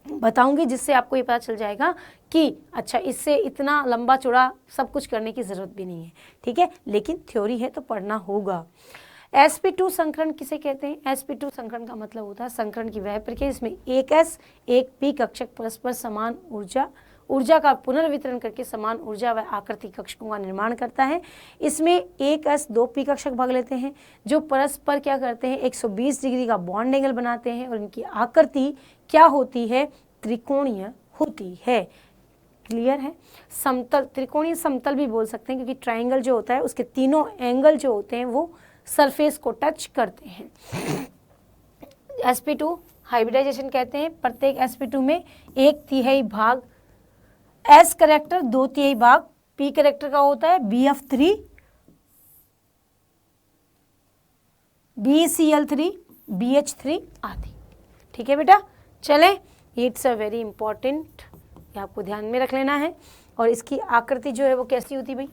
बताऊंगी, जिससे आपको ये पता चल जाएगा कि अच्छा इससे इतना लंबा चौड़ा सब कुछ करने की जरूरत भी नहीं है। ठीक है, लेकिन थ्योरी है तो पढ़ना होगा। sp2 संकरण किसे कहते हैं? sp2 संकरण का मतलब होता है संकरण की वह प्रक्रिया जिसमें एक s एक p कक्षक परस्पर समान ऊर्जा का पुनर्वितरण करके समान ऊर्जा व आकृति कक्षकों का निर्माण करता है। इसमें एक s दो p कक्षक भाग लेते हैं, जो परस्पर क्या करते हैं? 120 डिग्री का बॉन्ड एंगल बनाते हैं, और इनकी आकृति क्या होती है? त्रिकोणीय होती है। क्लियर है? समतल, त्रिकोणीय समतल भी बोल सकते हैं, क्योंकि ट्राइंगल जो होता है उसके तीनों एंगल जो होते हैं वो सरफेस को टच करते हैं। sp2 हाइब्रिडाइजेशन कहते हैं। प्रत्येक sp2 में 1/3 भाग s कैरेक्टर, 2/3 भाग p कैरेक्टर का होता है, BF3, BeCl3, BH3 आदि। ठीक है बेटा, चले, इट्स अ वेरी इंपॉर्टेंट, ये आपको ध्यान में रख लेना है। और इसकी आकृति जो है वो कैसी होती है भाई?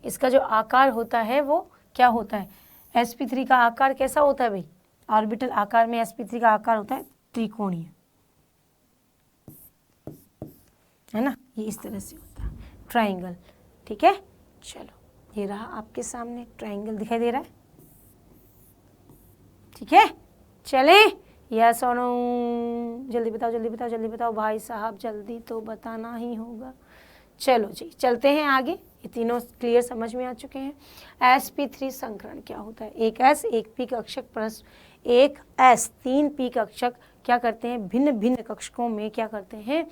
इसका जो आकार होता है वो क्या होता है? sp3 का आकार कैसा होता है भाई? ऑर्बिटल आकार में sp3 का आकार होता है त्रिकोणीय, है ना, ये इस तरह से होता है, ट्राइंगल। ठीक है, चलो ये रहा आपके सामने ट्राइंगल दिखाई दे रहा है। ठीक है, चले, यस और नो, जल्दी बताओ जल्दी बताओ जल्दी बताओ भाई साहब, जल्दी तो बताना ही होगा। चलो जी, चलते हैं आगे। ये तीनों क्लियर समझ में आ चुके हैं। sp3 संकरण क्या होता है? एक s एक p कक्षक प्लस एक s 3 p कक्षक क्या करते हैं? भिन्न भिन्न कक्षकों में क्या करते हैं?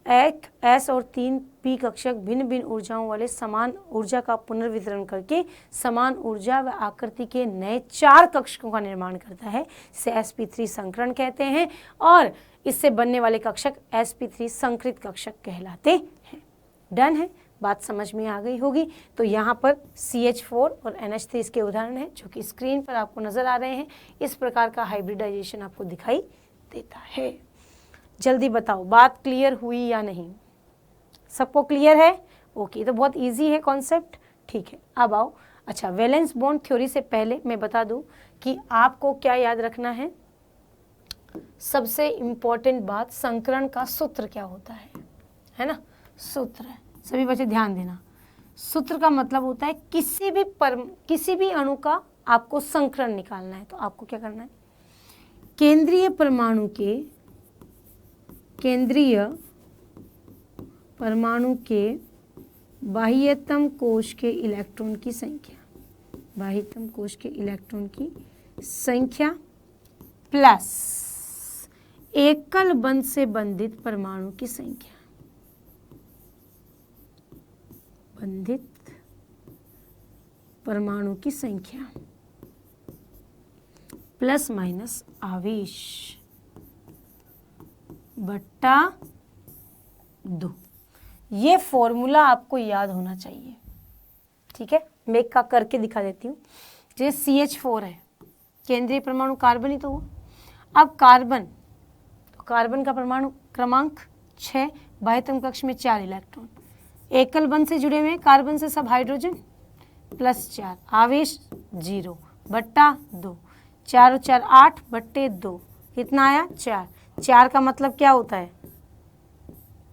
एक s और 3 p कक्षक भिन्न भिन्न ऊर्जाओं वाले समान ऊर्जा का पुनर्वितरण करके समान ऊर्जा व आकृति के नए 4 कक्षकों का निर्माण करता है, इसे sp3 संकरण कहते हैं। और इससे बनने वाले कक्षक sp3 संकृत कक्षक कहलाते हैं। डन है, बात समझ में आ गई होगी। तो यहाँ पर CH4 और NH3 इसके उदाहरण हैं, जो कि स्क्रीन पर आपको नजर आ रहे हैं। इस प्रकार का हाइब्रिडाइजेशन आपको दिखाई देता है। जल्दी बताओ, बात क्लियर हुई या नहीं? सबको क्लियर है? ओके, तो बहुत इजी है कॉन्सेप्ट। ठीक है, अब आओ। अच्छा, वैलेंस बॉन्ड थ्योरी से पहले मैं बता दूं कि आपको क्या याद रखना है। सबसे इम्पोर्टेंट बात, संकरण का सूत्र क्या होता है ना? सूत्र है, सभी बच्चे ध्यान देना। सूत्र का मतलब होता है किसी भी अणु का आपको संकरण निकालना है तो आपको क्या करना है, केंद्रीय परमाणु के बाह्यतम कोश के इलेक्ट्रॉन की संख्या, प्लस एकल बंध से बंधित परमाणु की संख्या, प्लस माइनस आवेश बट्टा 2। ये फॉर्मूला आपको याद होना चाहिए, ठीक है? मैं एक का करके दिखा देती हूँ। जैसे CH4 है, केंद्रीय परमाणु कार्बन ही तो हुआ। अब कार्बन का परमाणु क्रमांक 6, बाह्यतम कक्ष में 4 इलेक्ट्रॉन, एकल बंध से जुड़े हुए कार्बन से सब हाइड्रोजन, प्लस 4, आवेश 0 बट्टा 2, 4 और 4 8 बट्टे 2, कितना आया 4। 4 का मतलब क्या होता है,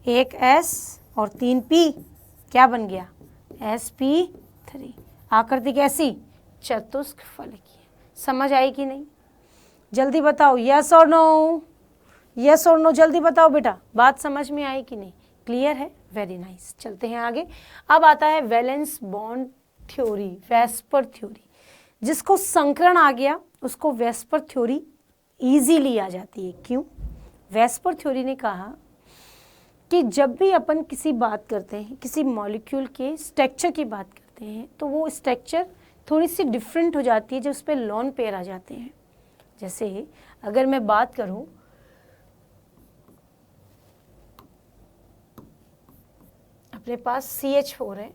1 S और 3 P, क्या बन गया sp3। आकृति कैसी, चतुष्क फलकीय। समझ आई कि नहीं? जल्दी बताओ, यस और नो, यस और नो, जल्दी बताओ बेटा, बात समझ में आई कि नहीं? क्लियर है? Very nice. चलते हैं आगे। अब आता है valence bond theory, VSEPR theory. जिसको संकरण आ गया उसको वेस्पर थ्योरी इजीली आ जाती है। क्यों? वेस्पर थ्योरी ने कहा कि जब भी अपन किसी बात करते हैं, किसी मॉलिक्यूल के स्ट्रक्चर की बात करते हैं, तो वो स्ट्रक्चर थोड़ी सी डिफरेंट हो जाती है जब उस पर लोन पेयर आ जाते हैं। जैसे अगर मैं बात करूं, अपने पास CH4 है,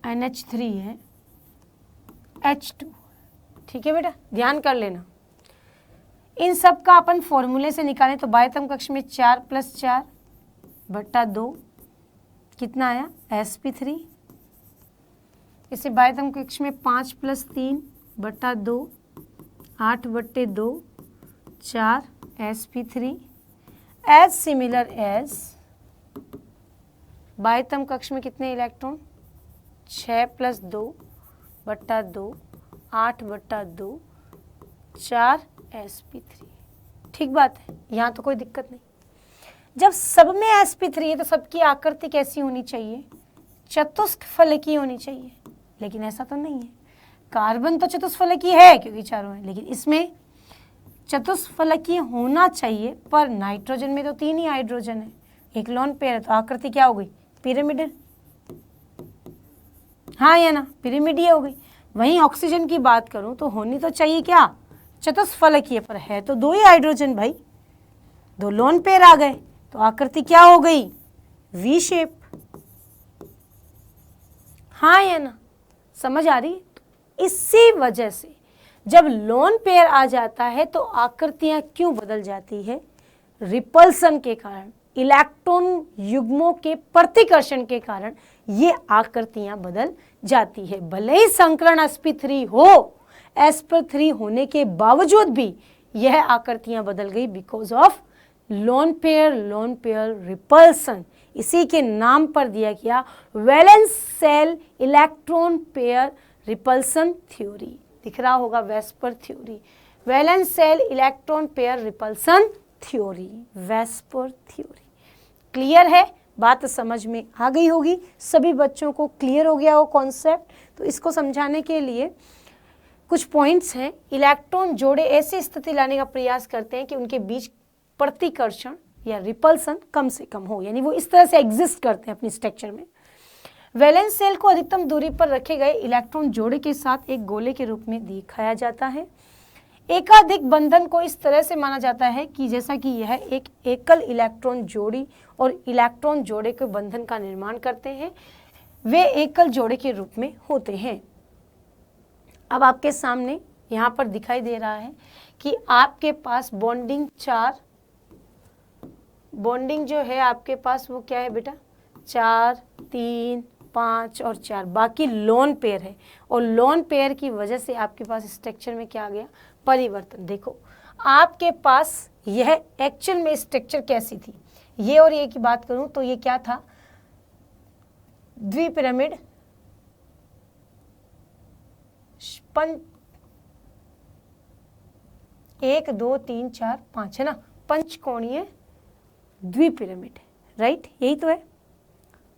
NH3 है, H2, ठीक है बेटा, ध्यान कर लेना। इन सब का अपन फॉर्मूले से निकालें तो बाह्यतम कक्ष में 4 + 4 बट्टा 2, कितना आया sp3। इसे बाह्यतम कक्ष में 5 + 3 बट्टा 2, 8 बट्टे 2, 4 sp3। एज सिमिलर एज बाह्यतम कक्ष में कितने इलेक्ट्रॉन, 6 + 2 बट्टा 2, 8 बट्टा 2, 4 sp3। ठीक बात है, यहाँ तो कोई दिक्कत नहीं। जब सब में sp3 है तो सबकी आकृति कैसी होनी चाहिए, चतुष्क फलकीय होनी चाहिए, लेकिन ऐसा तो नहीं है। कार्बन तो चतुष्फलकीय है क्योंकि चारों है, लेकिन इसमें चतुष्फलकीय होना चाहिए, पर नाइट्रोजन में तो 3 ही हाइड्रोजन है, एक लोन पेयर है, तो आकृति क्या हो गई, पिरामिडल। हाँ या ना, पिरामिडीय हो गई। वहीं ऑक्सीजन की बात करूं तो होनी तो चाहिए क्या, चतुष्फलकीय, पर है तो 2 ही हाइड्रोजन भाई, 2 लोन पेयर आ गए, तो आकृति क्या हो गई, वी शेप। हाँ या ना, समझ आ रही? इसी वजह से जब लोन पेयर आ जाता है तो आकृतियां क्यों बदल जाती है, रिपल्सन के कारण, इलेक्ट्रॉन युग्मों के प्रतिकर्षण के कारण ये आकृतियां बदल जाती है। भले ही संकरण sp3 हो, sp3 होने के बावजूद भी यह आकृतियां बदल गई because of lone pair repulsion. इसी के नाम पर दिया गया valence shell electron pair repulsion theory. दिख रहा होगा VSEPR theory, valence shell electron pair repulsion theory, VSEPR theory. Clear है? बात समझ में आ गई होगी, सभी बच्चों को क्लियर हो गया हो कॉन्सेप्ट। तो इसको समझाने के लिए कुछ पॉइंट्स हैं। इलेक्ट्रॉन जोड़े ऐसी स्थिति लाने का प्रयास करते हैं कि उनके बीच प्रतिकर्षण या रिपल्सन कम से कम हो, यानी वो इस तरह से एग्जिस्ट करते हैं अपनी स्ट्रक्चर में। वैलेंस सेल को अधिकतम दूरी पर रखे गए इलेक्ट्रॉन जोड़े के साथ एक गोले के रूप में दिखाया जाता है। एकाधिक बंधन को इस तरह से माना जाता है कि जैसा कि यह एक एकल इलेक्ट्रॉन जोड़ी और इलेक्ट्रॉन जोड़े के बंधन का निर्माण करते हैं, वे एकल जोड़े के रूप में होते हैं। अब आपके सामने यहाँ पर दिखाई दे रहा है कि आपके पास बॉन्डिंग जो है आपके पास वो क्या है बेटा, 4, 3, 5 और 4, बाकी लोन पेयर है। और लोन पेयर की वजह से आपके पास स्ट्रक्चर में क्या आ गया, परिवर्तन। देखो आपके पास यह एक्चुअल में स्ट्रक्चर कैसी थी, ये और ये की बात करूं तो ये क्या था, द्विपिरामिड, 1 2 3 4 5 है ना, पंचकोणीय द्विपिरामिड, राइट, यही तो है,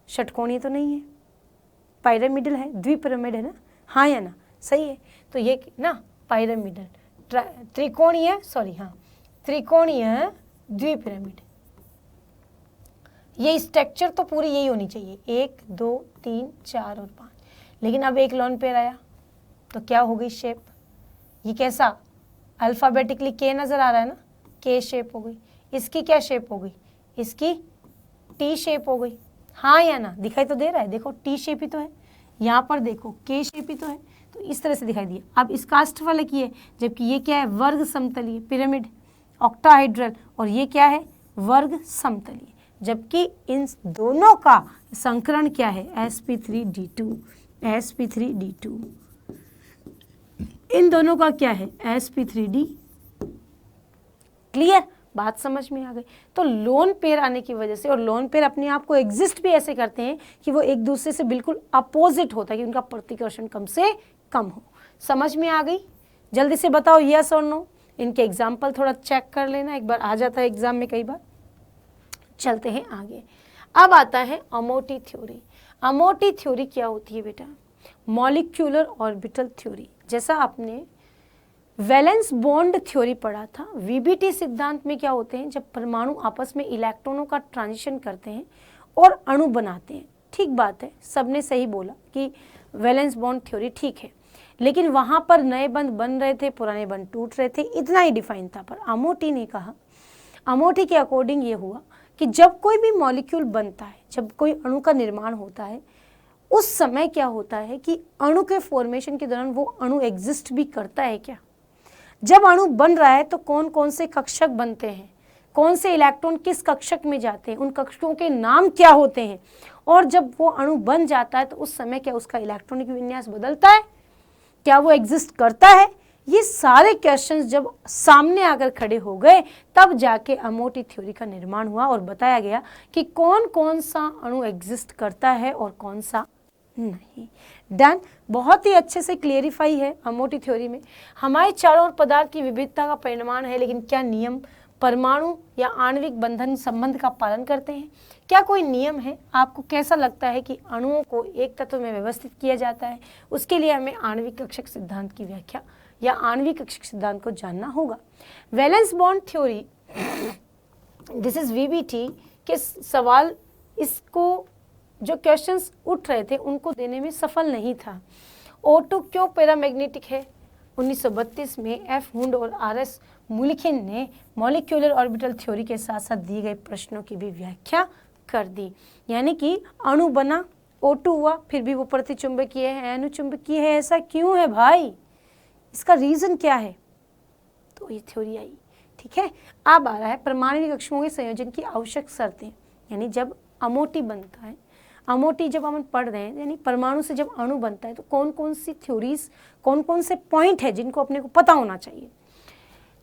षटकोणीय तो नहीं है, पायरामिडल है, द्विपिरामिड है ना, हाँ या ना, सही है। तो ये ना पायरामिडल, त्रिकोणीय, सॉरी हाँ, त्रिकोणीय द्विपिरामिड, ये स्ट्रक्चर तो पूरी यही होनी चाहिए, 1 2 3 4 और 5। लेकिन अब एक लोन पेयर आया तो क्या हो गई शेप, ये कैसा, अल्फाबेटिकली के नजर आ रहा है ना, के शेप हो गई। इसकी क्या शेप हो गई, इसकी टी शेप हो गई, हाँ या ना, दिखाई तो दे रहा है, देखो टी शेप ही तो है, यहाँ पर देखो के शेप ही तो है, तो इस तरह से दिखाई दिया। अब इस कास्ट वाले की है, जबकि ये क्या है, वर्ग समतलीय पिरामिड, ऑक्टाहाइड्रल, और ये क्या है, वर्ग समतलीय, जबकि इन दोनों का संकरण क्या है, sp3d2, sp3d2, इन दोनों का क्या है, sp3d। क्लियर, बात समझ में आ गई। तो लोन पेयर आने की वजह से, और लोन पेयर अपने आप को एग्जिस्ट भी ऐसे करते हैं कि वो एक दूसरे से बिल्कुल अपोजिट होता है, कि उनका प्रतिकर्षण कम से कम हो। समझ में आ गई, जल्दी से बताओ यस और नो। इनके एग्जाम्पल थोड़ा चेक कर लेना, एक बार आ जाता है एग्जाम में कई बार। चलते हैं आगे, अब आता है अमोटी थ्योरी। अमोटी थ्योरी क्या होती है बेटा, मॉलिक्यूलर ऑर्बिटल थ्योरी। जैसा आपने वैलेंस बॉन्ड थ्योरी पढ़ा था, वीबीटी सिद्धांत में क्या होते हैं, जब परमाणु आपस में इलेक्ट्रॉनों का ट्रांजिशन करते हैं और अणु बनाते हैं। ठीक बात है, सबने सही बोला कि वैलेंस बॉन्ड थ्योरी ठीक है, लेकिन वहां पर नए बंध बन रहे थे, पुराने बंध टूट रहे थे, इतना ही डिफाइन था। पर अमोटी ने कहा, अमोटी के अकॉर्डिंग ये हुआ कि जब कोई भी मॉलिक्यूल बनता है, जब कोई अणु का निर्माण होता है, उस समय क्या होता है कि अणु के फॉर्मेशन के दौरान वो अणु एग्जिस्ट भी करता है क्या। जब अणु बन रहा है तो कौन कौन से कक्षक बनते हैं, कौन से इलेक्ट्रॉन किस कक्षक में जाते हैं, उन कक्षकों के नाम क्या होते हैं, और जब वो अणु बन जाता है तो उस समय क्या उसका इलेक्ट्रॉनिक विन्यास बदलता है, क्या वो एग्जिस्ट करता है। ये सारे क्वेश्चंस जब सामने आकर खड़े हो गए, तब जाके अमोटी थ्योरी का निर्माण हुआ और बताया गया कि कौन कौन सा अणु एग्जिस्ट करता है और कौन सा नहीं। डन, बहुत ही अच्छे से क्लियरिफाई है अमोटी थ्योरी में। हमारे चारों ओर पदार्थ की विविधता का परिमाण है, लेकिन क्या नियम परमाणु या आणविक बंधन संबंध का पालन करते हैं, क्या कोई नियम है। आपको कैसा लगता है कि अणुओं को एक तत्व में व्यवस्थित किया जाता है, उसके लिए हमें आणविक कक्षक सिद्धांत की व्याख्या या आणविक कक्षक सिद्धांत को जानना होगा। Valence bond theory, this is VBT के सवाल, इसको जो क्वेश्चंस उठ रहे थे उनको देने में सफल नहीं था। O2 क्यों पैरामैग्नेटिक है, 1932 में एफ हुंड और आरएस मुलिखिन ने मॉलिक्यूलर ऑर्बिटल थ्योरी के साथ साथ दिए गए प्रश्नों की भी व्याख्या कर दी। यानी कि अणु बना, O2 हुआ, फिर भी वो प्रतिचुंबकीय है, अनुचुंबकीय है, ऐसा क्यों है भाई, इसका रीजन क्या है, तो ये थ्योरी आई। ठीक है, अब आ रहा है परमाणविक कक्षकों के संयोजन की आवश्यक शर्तें। यानी जब अमोटी बनता है, अमोटी जब हम पढ़ रहे हैं, यानी परमाणु से जब अणु बनता है तो कौन कौन सी थ्योरीज, कौन कौन से पॉइंट है जिनको अपने को पता होना चाहिए।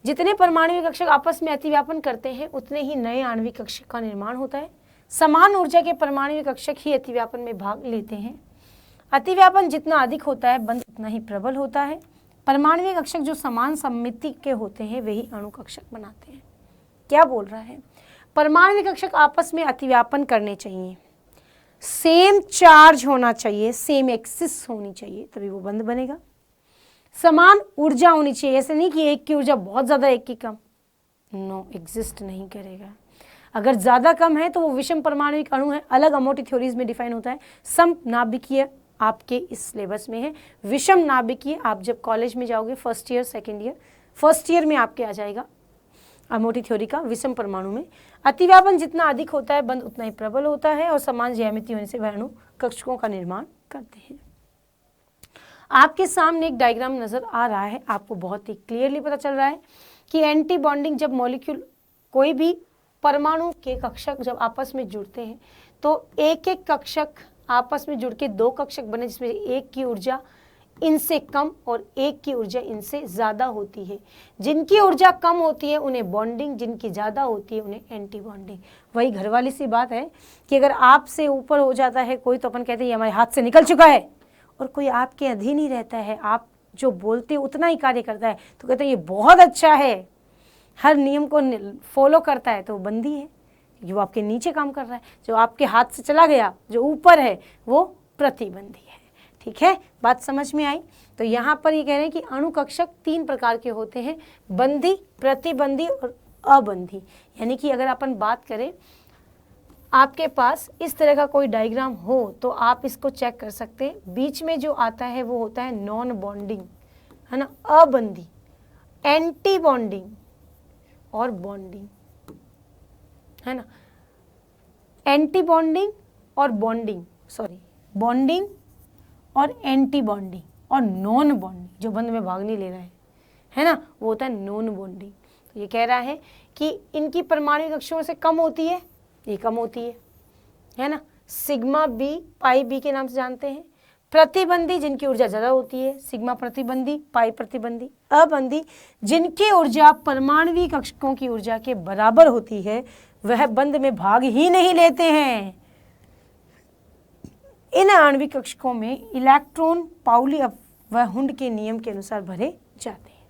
जितने परमाणविक कक्षक आपस में अतिव्यापन करते हैं, उतने ही नए आणविक कक्षक का निर्माण होता है। समान ऊर्जा के परमाणविक कक्षक ही अतिव्यापन में भाग लेते हैं। अतिव्यापन जितना अधिक होता है, बंध उतना ही प्रबल होता है। परमाणविक कक्षक जो समान सममिति के होते हैं, वही अणु कक्षक बनाते हैं। क्या बोल रहा है, परमाणविक कक्षक आपस में अतिव्यापन करने चाहिए, सेम चार्ज होना चाहिए, सेम एक्सिस होनी चाहिए, तभी वो बंध बनेगा। समान ऊर्जा होनी चाहिए, ऐसे नहीं कि एक की ऊर्जा बहुत ज्यादा एक की कम, नो, एग्जिस्ट नहीं करेगा। अगर ज्यादा कम है तो वो विषम परमाणविक अणु है, अलग अमोटी थ्योरीज में डिफाइन होता है। सम नाभिकीय आपके इस सिलेबस में है, विषम नाभिकीय आप जब कॉलेज में जाओगे first year second year, first year में आपके आ जाएगा अमोटी थ्योरी का विषम परमाणु में। अतिव्यापन जितना अधिक होता है, बंध उतना ही प्रबल होता है, और समान ज्यामिति होने से वह अणु कक्षकों का निर्माण करते हैं। आपके सामने एक डायग्राम नजर आ रहा है, आपको बहुत ही क्लियरली पता चल रहा है कि एंटी बॉन्डिंग, जब मॉलिक्यूल कोई भी परमाणु के कक्षक जब आपस में जुड़ते हैं तो एक एक कक्षक आपस में जुड़ के दो कक्षक बने, जिसमें एक की ऊर्जा इनसे कम और एक की ऊर्जा इनसे ज़्यादा होती है। जिनकी ऊर्जा कम होती है उन्हें बॉन्डिंग, जिनकी ज़्यादा होती है उन्हें एंटी बॉन्डिंग। वही घर वाली सी बात है कि अगर आपसे ऊपर हो जाता है कोई तो अपन कहते हैं हमारे हाथ से निकल चुका है, और कोई आपके अधीन ही रहता है, आप जो बोलते हैं उतना ही कार्य करता है, तो कहते हैं ये बहुत अच्छा है, हर नियम को फॉलो करता है, तो वो बंदी है। जो आपके नीचे काम कर रहा है, जो आपके हाथ से चला गया, जो ऊपर है, वो प्रतिबंधी है। ठीक है, बात समझ में आई? तो यहाँ पर ये कह रहे हैं कि अणुकक्षक 3 प्रकार के होते हैं, बंधी, प्रतिबंधी और अबंधी। यानी कि अगर अपन बात करें, आपके पास इस तरह का कोई डायग्राम हो तो आप इसको चेक कर सकते हैं। बीच में जो आता है वो होता है नॉन बॉन्डिंग, है ना, अबंधी, एंटी बॉन्डिंग और बॉन्डिंग, है ना। एंटी बॉन्डिंग और बॉन्डिंग, सॉरी, बॉन्डिंग और एंटी बॉन्डिंग और नॉन बॉन्डिंग, जो बंध में भाग नहीं ले रहा है ना, वो होता है नॉन बॉन्डिंग। तो ये कह रहा है कि इनकी परमाणु कक्षाओं से कम होती है, ये कम होती है ना। सिग्मा बी, पाई बी के नाम से जानते हैं। प्रतिबंधी, जिनकी ऊर्जा ज़्यादा होती है, सिग्मा प्रतिबंधी, पाई प्रतिबंधी। अबंधी, जिनकी ऊर्जा परमाणु कक्षकों की ऊर्जा के बराबर होती है, वह बंध में भाग ही नहीं लेते हैं। इन आणविक कक्षकों में इलेक्ट्रॉन पाउली व हुंड के नियम के अनुसार भरे जाते हैं।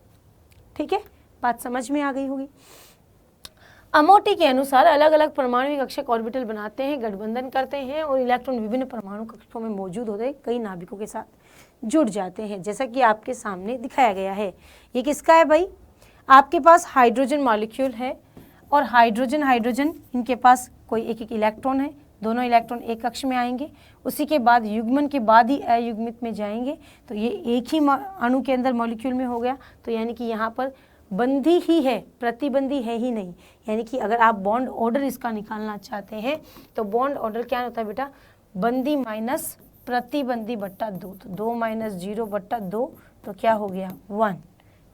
ठीक है, बात समझ में आ गई होगी। अमोटी के अनुसार अलग अलग परमाणु कक्षक ऑर्बिटल बनाते हैं, गठबंधन करते हैं और इलेक्ट्रॉन विभिन्न परमाणु कक्षकों में मौजूद होते कई नाभिकों के साथ जुड़ जाते हैं, जैसा कि आपके सामने दिखाया गया है। ये किसका है भाई? आपके पास हाइड्रोजन मॉलिक्यूल है और हाइड्रोजन हाइड्रोजन इनके पास कोई एक एक इलेक्ट्रॉन है, दोनों इलेक्ट्रॉन एक कक्ष में आएंगे, उसी के बाद युग्मन के बाद ही अयुग्मित में जाएंगे, तो ये एक ही अणु के अंदर मॉलिक्यूल में हो गया। तो यानी कि यहाँ पर बंधी ही है, प्रतिबंधी है ही नहीं। यानी कि अगर आप बॉन्ड ऑर्डर इसका निकालना चाहते हैं तो बॉन्ड ऑर्डर क्या होता है बेटा? बंधी माइनस प्रतिबंधी बट्टा 2, तो 2 माइनस 0 बट्टा 2, तो क्या हो गया? 1।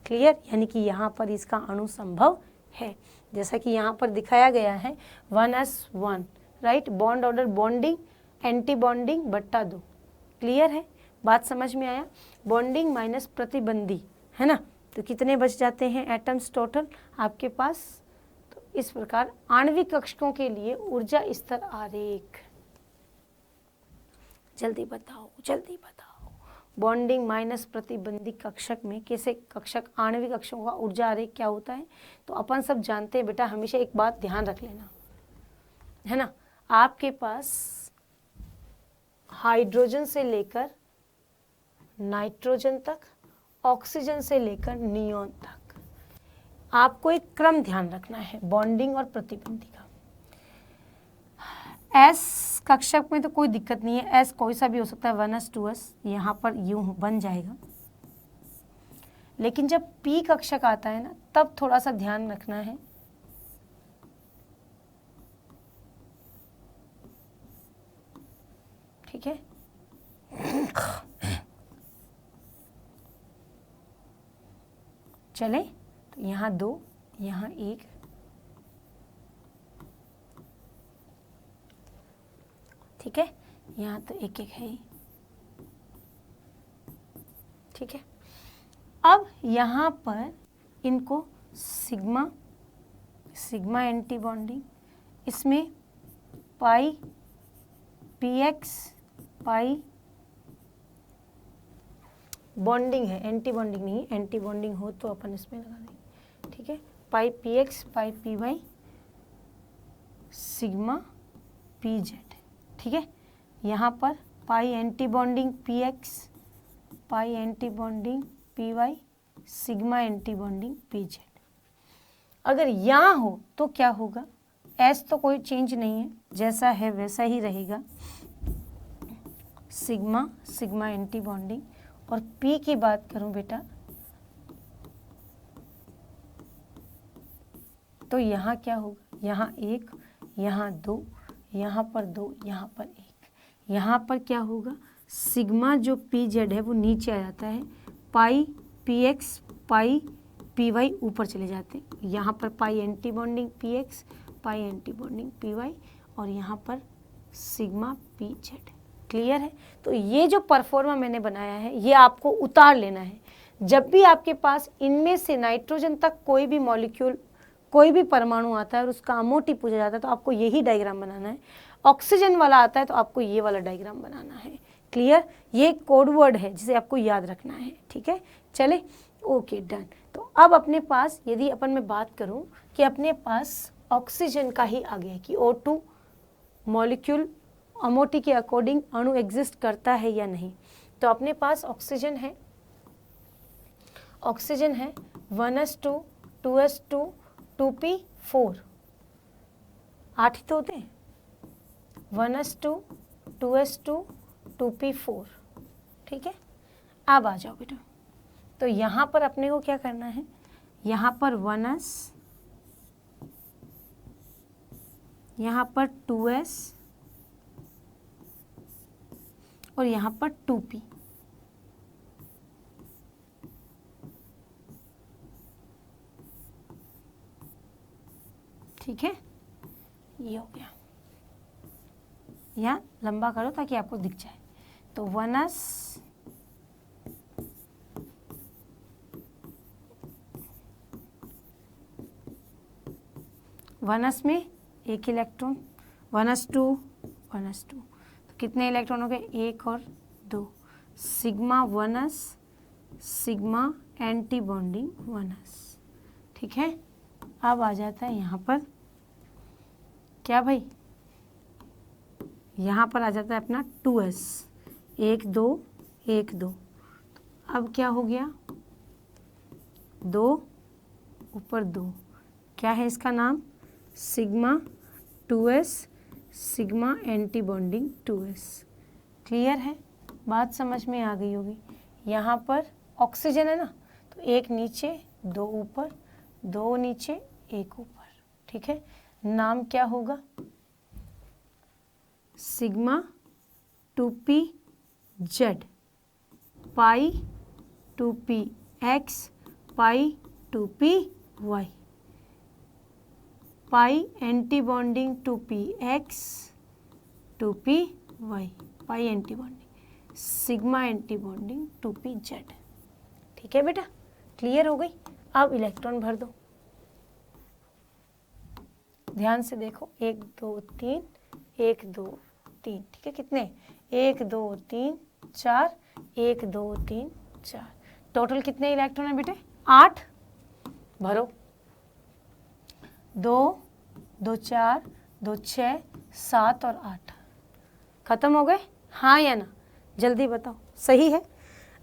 क्लियर? यानी कि यहाँ पर इसका अणु संभव है, जैसा कि यहाँ पर दिखाया गया है 1s1, right. Bond order bonding, anti bonding बट्टा 2। क्लियर है? बात समझ में आया? बॉन्डिंग माइनस प्रतिबंधी, है ना, तो कितने बच जाते हैं एटम्स टोटल आपके पास? तो इस प्रकार आणविक कक्षकों के लिए ऊर्जा स्तर आरेख, जल्दी बताओ, जल्दी बताओ। बॉन्डिंग माइनस प्रतिबंधी कक्षक में कैसे कक्षक आणविक कक्षकों का ऊर्जा आरेख क्या होता है? तो अपन सब जानते हैं बेटा, हमेशा एक बात ध्यान रख लेना, है ना, आपके पास हाइड्रोजन से लेकर नाइट्रोजन तक, ऑक्सीजन से लेकर नियोन तक, आपको एक क्रम ध्यान रखना है बॉन्डिंग और प्रतिबंधी का। एस कक्षक में तो कोई दिक्कत नहीं है, एस कोई सा भी हो सकता है, 1s 2s, यहाँ पर यूं बन जाएगा। लेकिन जब पी कक्षक आता है ना, तब थोड़ा सा ध्यान रखना है। ठीक है, चले, तो यहाँ 2, यहाँ 1, ठीक है, यहाँ तो एक एक है ही। ठीक है, अब यहाँ पर इनको सिग्मा, सिग्मा एंटी बॉन्डिंग, इसमें पाई px पाई बॉन्डिंग है, एंटी बॉन्डिंग नहीं, एंटी बॉन्डिंग हो तो अपन इसमें लगा देंगे। ठीक है, pi px pi py sigma pz। ठीक है, यहाँ पर pi anti bonding px pi anti bonding py sigma anti bonding pz। अगर यहाँ हो तो क्या होगा? s तो कोई चेंज नहीं है, जैसा है वैसा ही रहेगा, सिग्मा सिग्मा एंटी बॉन्डिंग। और p की बात करूं बेटा, तो यहाँ क्या होगा? यहाँ 1, यहाँ 2, यहाँ पर 2, यहाँ पर 1। यहाँ पर क्या होगा? सिग्मा जो pz है वो नीचे आ जाता है, पाई px पाई py ऊपर चले जाते हैं। यहाँ पर pi anti bonding px pi anti bonding py और यहाँ पर सिग्मा pz। क्लियर है? तो ये जो परफॉर्मा मैंने बनाया है ये आपको उतार लेना है। जब भी आपके पास इनमें से नाइट्रोजन तक कोई भी मॉलिक्यूल, कोई भी परमाणु आता है और उसका अमोटी पूछा जाता है तो आपको यही डायग्राम बनाना है। ऑक्सीजन वाला आता है तो आपको ये वाला डायग्राम बनाना है। क्लियर? ये कोड वर्ड है जिसे आपको याद रखना है। ठीक है, चले, ओके, डन। तो अब अपने पास यदि अपन मैं बात करूं कि अपने पास ऑक्सीजन का ही आ गया कि O2 मॉलिक्यूल अमोटी के अकॉर्डिंग अणु एग्जिस्ट करता है या नहीं, तो अपने पास ऑक्सीजन है 1s2 2s2 2p4, 8 ही तो होते हैं, 1s2 2s2 2p4। ठीक है, अब आ जाओ बेटा। तो यहाँ पर अपने को क्या करना है, यहाँ पर 1s, यहाँ पर 2s और यहाँ पर 2p। ठीक है, ये हो गया। यहाँ लंबा करो ताकि आपको दिख जाए। तो 1s, 1s में एक इलेक्ट्रॉन, 1s2 1s2, तो कितने इलेक्ट्रॉन हो गए, 1 और 2, sigma 1s, sigma anti bonding 1s। ठीक है, अब आ जाता है यहाँ पर क्या भाई, यहाँ पर आ जाता है अपना 2s, 1 2 1 2। अब क्या हो गया, 2 ऊपर 2, क्या है इसका नाम, sigma 2s, sigma anti bonding 2s। Clear है? बात समझ में आ गई होगी। यहाँ पर ऑक्सीजन है ना, तो 1 नीचे 2 ऊपर, 2 नीचे 1 ऊपर। ठीक है, नाम क्या होगा, sigma 2p(z), pi 2p(x), pi 2p(y), pi anti bonding 2p(x), 2p(y), pi anti bonding, sigma anti bonding 2p(z). ठीक है बेटा, क्लियर हो गई? अब इलेक्ट्रॉन भर दो, ध्यान से देखो, 1 2 3 1 2 3। ठीक है, कितने, 1 2 3 4, 1 2 3 4, टोटल कितने इलेक्ट्रॉन है बेटे, 8। भरो, 2 2 4 2 6 7 और 8, खत्म हो गए, हाँ या ना, जल्दी बताओ, सही है।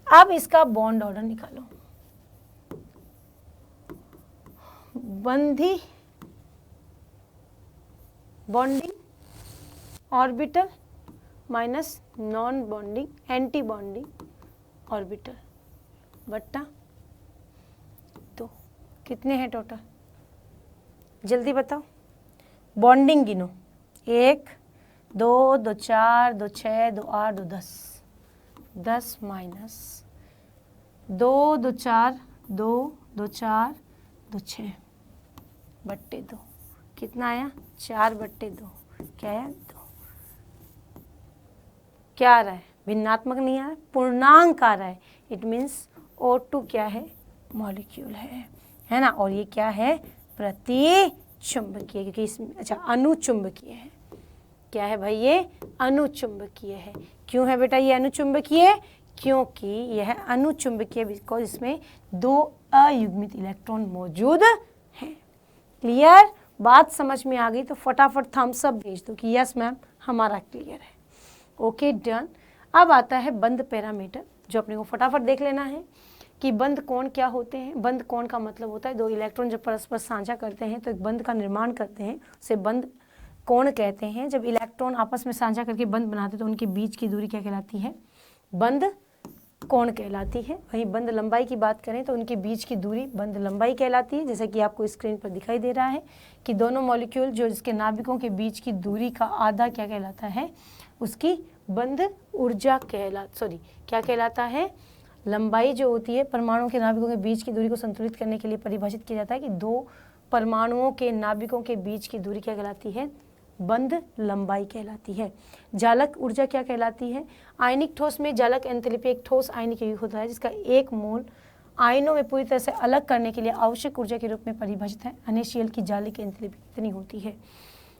अब इसका बॉन्ड ऑर्डर निकालो, बंधी bonding orbital minus non bonding anti bonding orbital बट्टा 2, कितने हैं टोटल, जल्दी बताओ, बॉन्डिंग गिनो, 1 2 2 4 2 6 2 8 2 10, 10 माइनस 2 2 4 2 2 4 2 6 बट्टे 2, कितना आया, 4 बट्टे 2, क्या आया, 2। क्या आ रहा है, भिन्नात्मक नहीं आ रहा है, पूर्णांक आ रहा है। इट मीन्स O2 क्या है, मॉलिक्यूल है ना, और ये क्या है, प्रतिचुंबकीय, क्योंकि इसमें अच्छा अनुचुंबकीय है। क्या है भाई, ये अनुचुंबकीय है। क्यों है बेटा ये अनुचुंबकीय, क्योंकि यह अनुचुंबकीय बिकॉज इसमें 2 अयुग्मित इलेक्ट्रॉन मौजूद हैं। क्लियर? बात समझ में आ गई तो फटाफट थम्स अप भेज दो कि यस मैम हमारा क्लियर है। Okay, done. अब आता है बंध पैरामीटर, जो अपने को फटाफट देख लेना है कि बंध कोण क्या होते हैं। बंध कोण का मतलब होता है 2 इलेक्ट्रॉन जब परस्पर साझा करते हैं तो एक बंध का निर्माण करते हैं, उसे बंध कोण कहते हैं। जब इलेक्ट्रॉन आपस में साझा करके बंध बनाते हैं तो उनके बीच की दूरी क्या कहलाती है, बंध कोण कहलाती है। वहीं बंध लंबाई की बात करें तो उनके बीच की दूरी बंध लंबाई कहलाती है। जैसे कि आपको स्क्रीन पर दिखाई दे रहा है कि दोनों मॉलिक्यूल जो जिसके नाभिकों के बीच की दूरी का आधा क्या कहलाता है, उसकी बंध ऊर्जा क्या कहलाता है, लंबाई जो होती है परमाणुओं के नाभिकों के बीच की दूरी को संतुलित करने के लिए परिभाषित किया जाता है कि 2 परमाणुओं के नाभिकों के बीच की दूरी क्या कहलाती है, बंध लंबाई कहलाती है। जालक ऊर्जा क्या कहलाती है? आयनिक ठोस में जालक एंथैल्पी एक ठोस आयनिक यौगिक होता है जिसका एक मोल आयनों में पूरी तरह से अलग करने के लिए आवश्यक ऊर्जा के रूप में परिभाषित है। NaCl की जालिक एंथैल्पी कितनी होती है?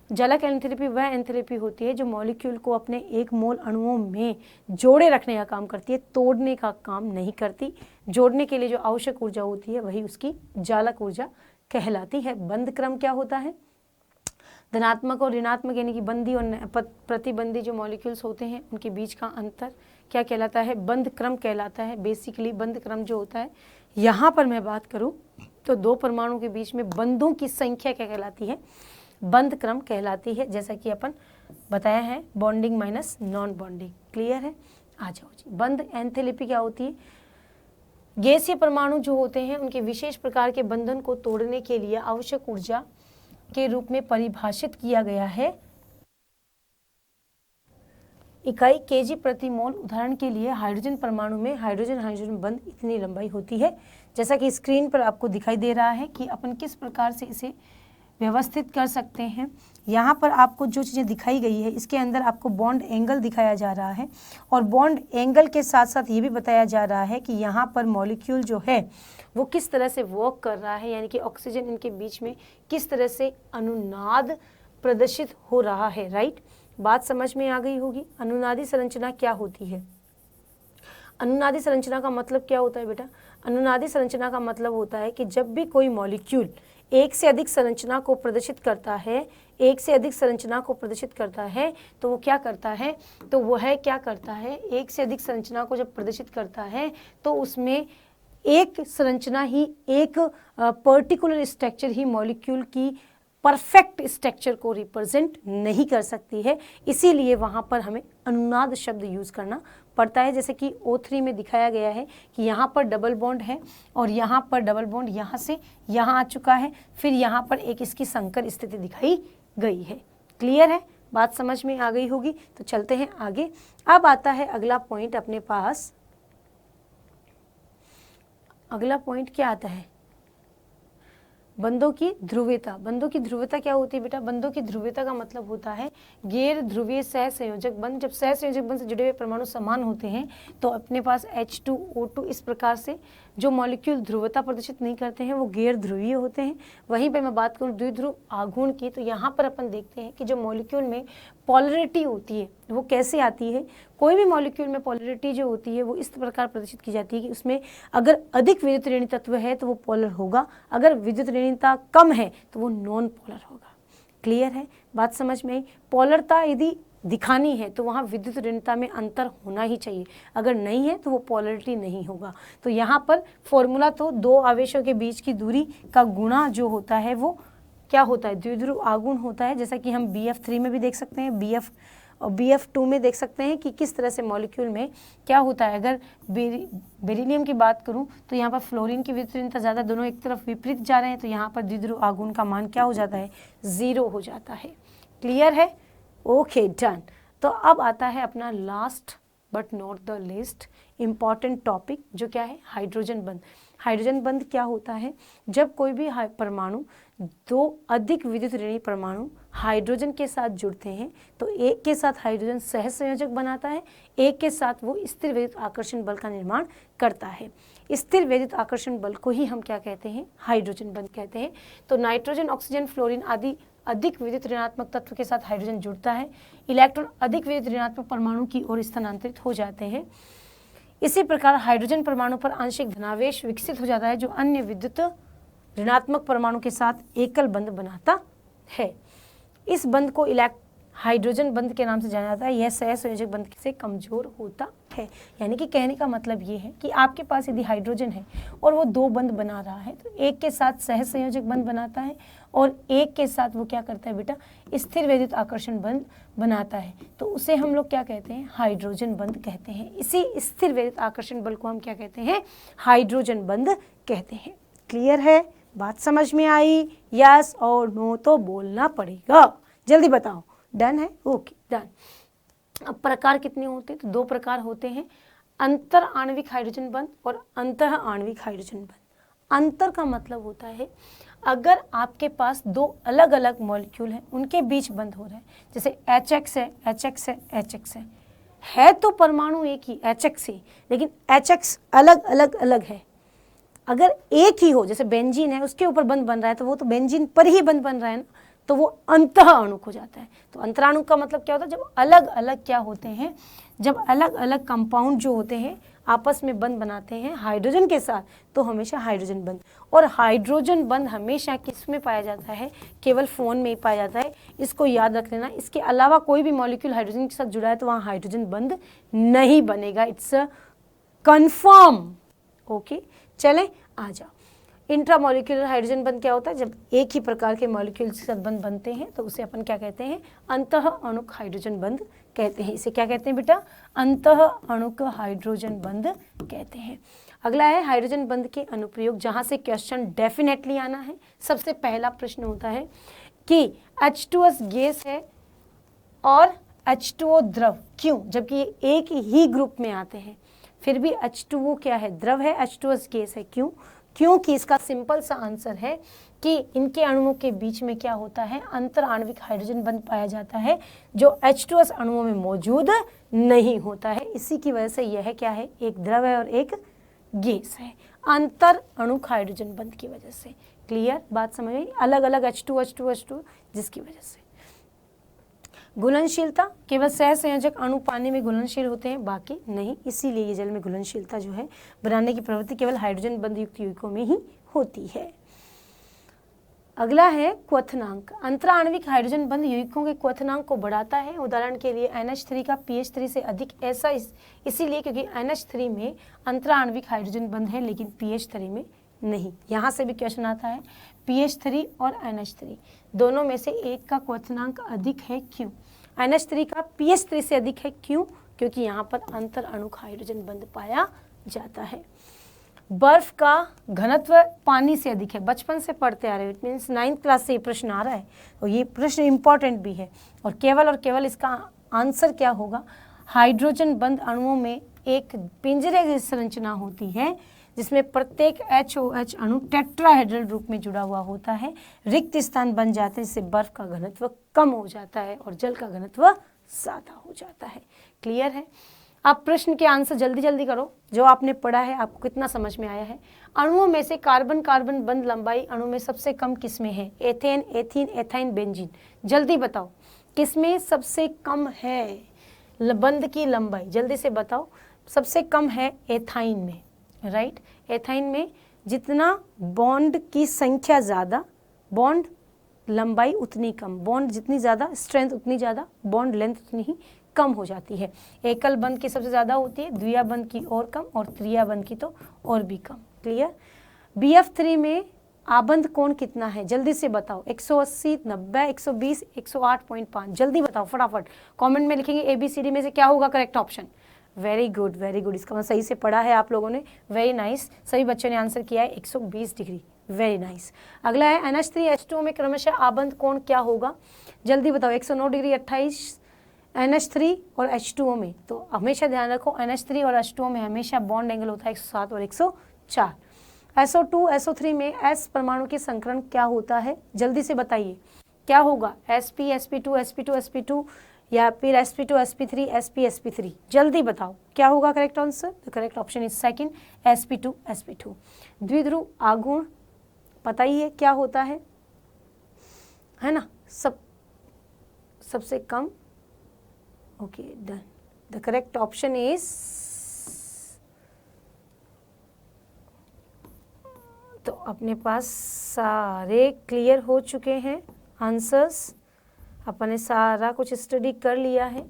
जालक एंथैल्पी वह एंथैल्पी होती है जो मॉलिक्यूल को अपने एक मोल अणुओं में जोड़े रखने का काम करती है, तोड़ने का काम नहीं करती। जोड़ने के लिए जो आवश्यक ऊर्जा होती है वही उसकी जालक ऊर्जा कहलाती है। बंध क्रम क्या होता है? धनात्मक और ऋणात्मक यानी कि बंधी और प्रतिबंधी जो मॉलिक्यूल्स होते हैं उनके बीच का अंतर क्या कहलाता है? बंध क्रम कहलाता है। बेसिकली बंध क्रम जो होता है, यहाँ पर मैं बात करूँ तो दो परमाणु के बीच में बंधों की संख्या क्या कहलाती है? बंध क्रम कहलाती है। जैसा कि अपन बताया है, bonding minus non bonding. Clear है? आ जाओ जी। बंध एंथैल्पी क्या होती है? गैसीय परमाणु जो होते हैं उनके विशेष प्रकार के बंधन को तोड़ने के लिए आवश्यक ऊर्जा के रूप में परिभाषित किया गया है इकाई केजी प्रति मोल। उदाहरण के लिए हाइड्रोजन परमाणु में हाइड्रोजन हाइड्रोजन बंध इतनी लंबाई होती है। जैसा कि स्क्रीन पर आपको दिखाई दे रहा है कि अपन किस प्रकार से इसे व्यवस्थित कर सकते हैं। यहाँ पर आपको जो चीज़ें दिखाई गई है इसके अंदर आपको बॉन्ड एंगल दिखाया जा रहा है और बॉन्ड एंगल के साथ साथ ये भी बताया जा रहा है कि यहाँ पर मॉलिक्यूल जो है वो किस तरह से वर्क कर रहा है, यानी कि ऑक्सीजन इनके बीच में किस तरह से अनुनाद प्रदर्शित हो रहा है। राइट, बात समझ में आ गई होगी। अनुनादी संरचना क्या होती है? अनुनादी संरचना का मतलब क्या होता है बेटा? अनुनादी संरचना का मतलब होता है कि जब भी कोई मॉलिक्यूल एक से अधिक संरचना को प्रदर्शित करता है, एक से अधिक संरचना को प्रदर्शित करता है, तो वो क्या करता है? तो वह क्या करता है? एक से अधिक संरचना को जब प्रदर्शित करता है तो उसमें एक संरचना ही, एक पर्टिकुलर स्ट्रक्चर ही मॉलिक्यूल की परफेक्ट स्ट्रक्चर को रिप्रेजेंट नहीं कर सकती है। इसीलिए वहाँ पर हमें अनुनाद शब्द यूज़ करना पड़ता है। जैसे कि O3 में दिखाया गया है कि यहाँ पर डबल बॉन्ड है और यहाँ पर डबल बॉन्ड यहाँ से यहाँ आ चुका है, फिर यहाँ पर एक इसकी संकर स्थिति दिखाई गई है। क्लियर है? बात समझ में आ गई होगी। तो चलते हैं आगे। अब आता है अगला पॉइंट अपने पास। अगला पॉइंट क्या आता है? बंधों की ध्रुवीयता। बंधों की ध्रुवीयता क्या होती है बेटा? बंधों की ध्रुवीयता का मतलब होता है गैर ध्रुवीय सहसंयोजक बंध। जब सहसंयोजक बंध से जुड़े हुए परमाणु समान होते हैं तो अपने पास H2O2 इस प्रकार से जो मॉलिक्यूल ध्रुवता प्रदर्शित नहीं करते हैं वो गैर ध्रुवीय होते हैं। वहीं पे मैं बात करूँ द्विध्रुव आघूर्ण की, तो यहाँ पर अपन देखते हैं कि जो मॉलिक्यूल में पॉलरिटी होती है वो कैसे आती है। कोई भी मॉलिक्यूल में पॉलरिटी जो होती है वो इस प्रकार प्रदर्शित की जाती है कि उसमें अगर अधिक विद्युत ऋणी तत्व है तो वो पोलर होगा, अगर विद्युत ऋणता कम है तो वो नॉन पोलर होगा। क्लियर है? बात समझ में आई? पोलरता यदि दिखानी है तो वहाँ विद्युत ऋणता में अंतर होना ही चाहिए, अगर नहीं है तो वो पोलरिटी नहीं होगा। तो यहाँ पर फॉर्मूला तो दो आवेशों के बीच की दूरी का गुणा जो होता है वो क्या होता है? द्विध्रुव आघूर्ण होता है। जैसा कि हम BF3 में भी देख सकते हैं, BF और BF2 में देख सकते हैं कि किस तरह से मॉलिक्यूल में क्या होता है। अगर बेरिलियम की बात करूं तो यहाँ पर फ्लोरीन की विद्युत ऋणता ज़्यादा, दोनों एक तरफ विपरीत जा रहे हैं, तो यहाँ पर द्विध्रुव आघूर्ण का मान क्या हो जाता है? 0 हो जाता है। क्लियर है? Okay, done. तो अब आता है अपना last but not the least important topic, जो क्या है? हाइड्रोजन बंध। हाइड्रोजन बंध क्या होता है? जब कोई भी परमाणु दो अधिक विद्युत ऋणी परमाणु हाइड्रोजन के साथ जुड़ते हैं तो एक के साथ हाइड्रोजन सहसंयोजक बनाता है, एक के साथ वो स्थिर विद्युत आकर्षण बल का निर्माण करता है। स्थिर विद्युत आकर्षण बल को ही हम क्या कहते हैं? हाइड्रोजन बंध कहते हैं। तो नाइट्रोजन, ऑक्सीजन, फ्लोरीन आदि अधिक विद्युत ऋणात्मक तत्व के साथ हाइड्रोजन जुड़ता है, इलेक्ट्रॉन अधिक विद्युत ऋणात्मक परमाणु की ओर स्थानांतरित हो जाते हैं। इसी प्रकार हाइड्रोजन परमाणु पर आंशिक धनावेश विकसित हो जाता है जो अन्य विद्युत ऋणात्मक परमाणु के साथ एकल बंध बनाता है। इस बंध को हाइड्रोजन बंध के नाम से जाना जाता है। यह सहसंयोजक बंध से कमजोर होता है। यानी कि कहने का मतलब ये है कि आपके पास यदि हाइड्रोजन है और वो दो बंध बना रहा है तो एक के साथ सहसंयोजक बंध बनाता है और एक के साथ वो क्या करता है बेटा? स्थिर विद्युत आकर्षण बंध बनाता है, तो उसे हम लोग क्या कहते हैं? हाइड्रोजन बंध कहते हैं। इसी स्थिर विद्युत आकर्षण बल को हम क्या कहते हैं? हाइड्रोजन बंध कहते हैं। क्लियर है? बात समझ में आई? यस और नो तो बोलना पड़ेगा, जल्दी बताओ। डन है? Okay, done. अब प्रकार कितने होते हैं? तो दो प्रकार होते हैं, अंतर आणविक हाइड्रोजन बंध और अंतः आणविक हाइड्रोजन बंध। अंतर का मतलब होता है अगर आपके पास दो अलग अलग मॉलिक्यूल हैं, उनके बीच बंद हो रहे हैं, जैसे HX है, HX है, HX है तो परमाणु एक ही HX ही, लेकिन HX अलग अलग अलग है। अगर एक ही हो, जैसे बेंजीन है, उसके ऊपर बंद बन रहा है तो वो तो बेंजीन पर ही बंद बन रहा है ना, तो वो अंतः अणुक हो जाता है। तो अंतराणु का मतलब क्या होता है, जब अलग अलग क्या होते हैं, जब अलग अलग कंपाउंड जो होते हैं आपस में बंध बनाते हैं हाइड्रोजन के साथ, तो हमेशा हाइड्रोजन बंध। और हाइड्रोजन बंध हमेशा किस में पाया जाता है, केवल फोन में ही पाया जाता है, इसको याद रख लेना। इसके अलावा कोई भी मॉलिक्यूल हाइड्रोजन के साथ जुड़ा है तो वहाँ हाइड्रोजन बंध नहीं बनेगा, इट्स कन्फर्म। ओके, चलें आ जाओ। इंट्रामॉलिक्यूलर हाइड्रोजन बंध क्या होता है, जब एक ही प्रकार के मॉलिक्यूल के साथ बंध बनते हैं तो उसे अपन क्या कहते हैं, अंतः अणुक हाइड्रोजन बंध कहते हैं। इसे क्या कहते हैं बेटा, अंतः अणुक हाइड्रोजन बंध कहते हैं। अगला है हाइड्रोजन बंध के अनुप्रयोग, जहां से क्वेश्चन डेफिनेटली आना है। सबसे पहला प्रश्न होता है कि H2S गैस है और H2O द्रव, क्यों, जबकि ये एक ही ग्रुप में आते हैं, फिर भी H2O क्या है, द्रव है, H2S गैस है, क्यों? क्योंकि इसका सिंपल सा आंसर है कि इनके अणुओं के बीच में क्या होता है, अंतर आणविक हाइड्रोजन बंध पाया जाता है, जो H2S अणुओं में मौजूद नहीं होता है। इसी की वजह से यह क्या है, एक द्रव है और एक गैस है, अंतर अणुक हाइड्रोजन बंध की वजह से। क्लियर, बात समझ आई? अलग अलग H2 जिसकी वजह से। घुलनशीलता, केवल सहसंयोजक अणु पानी में घुलनशील होते हैं, बाकी नहीं, इसीलिए ये जल में घुलनशीलता जो है बनाने की प्रवृत्ति केवल हाइड्रोजन बंध युक्त यौगिकों में ही होती है। अगला है क्वथनांक। अंतराण्विक हाइड्रोजन बंध यौगिकों के क्वथनांक को बढ़ाता है। उदाहरण के लिए NH3 का pH3 से अधिक, ऐसा इसीलिए क्योंकि NH3 में अंतराण्विक हाइड्रोजन बंध है लेकिन pH3 में नहीं। यहाँ से भी क्वेश्चन आता है, pH3 और NH3 दोनों में से एक का क्वथनांक अधिक है, क्यों? NH3 का pH3 से अधिक है, क्यों? क्योंकि यहाँ पर अंतर अणुक हाइड्रोजन बंध पाया जाता है। बर्फ का घनत्व पानी से अधिक है, बचपन से पढ़ते आ रहे हो, इट मीन्स 9th क्लास से ये प्रश्न आ रहा है और ये प्रश्न इंपॉर्टेंट भी है। और केवल इसका आंसर क्या होगा, हाइड्रोजन बंध अणुओं में एक पिंजरे की संरचना होती है जिसमें प्रत्येक HOH अणु टेट्राहेड्रल रूप में जुड़ा हुआ होता है, रिक्त स्थान बन जाते हैं, जिससे बर्फ का घनत्व कम हो जाता है और जल का घनत्व ज़्यादा हो जाता है। क्लियर है? आप प्रश्न के आंसर जल्दी जल्दी करो, जो आपने पढ़ा है आपको कितना समझ में आया है। अणुओं में से कार्बन कार्बन बंध लंबाई अणु में सबसे कम किसमें है, एथेन, एथीन, एथाइन, बेंजीन, जल्दी बताओ किसमें सबसे कम है बंध की लंबाई, जल्दी से बताओ। सबसे कम है एथाइन में, राइट। एथाइन में जितना बॉन्ड की संख्या ज़्यादा, बॉन्ड लंबाई उतनी कम, बॉन्ड जितनी ज़्यादा स्ट्रेंथ उतनी ज़्यादा, बॉन्ड लेंथ उतनी ही कम हो जाती है। एकल बंध की सबसे ज़्यादा होती है, द्विया बंध की और कम, और त्रिया बंध की तो और भी कम। क्लियर? BF3 में आबंध कोण कितना है, जल्दी से बताओ। 180, 90, 120, 108.5, जल्दी बताओ फटाफट। कमेंट में लिखेंगे ABCD में से क्या होगा correct option. Very good, very good, इसका मतलब सही से पढ़ा है आप लोगों ने, वेरी नाइस। सभी बच्चों ने आंसर किया है 120 डिग्री, वेरी नाइस। अगला है NH3 H2O में क्रमशः आबंध कोण क्या होगा, जल्दी बताओ। 109 डिग्री 28 NH3 और H2O में, तो हमेशा ध्यान रखो NH3 और H2O में हमेशा बॉन्ड एंगल होता है 107 और 104। SO2 SO3 में S परमाणु के संकरण क्या होता है, जल्दी से बताइए क्या होगा। SP SP2 SP2 SP2 या फिर SP2 SP3 SP SP3, जल्दी बताओ क्या होगा correct answer. The correct option is second, SP2 SP2। द्विध्रुव आघूर्ण पता ही है क्या होता है ना, सबसे कम। Okay done, the correct option is, तो अपने पास सारे क्लियर हो चुके हैं आंसर्स, अपन ने सारा कुछ स्टडी कर लिया है।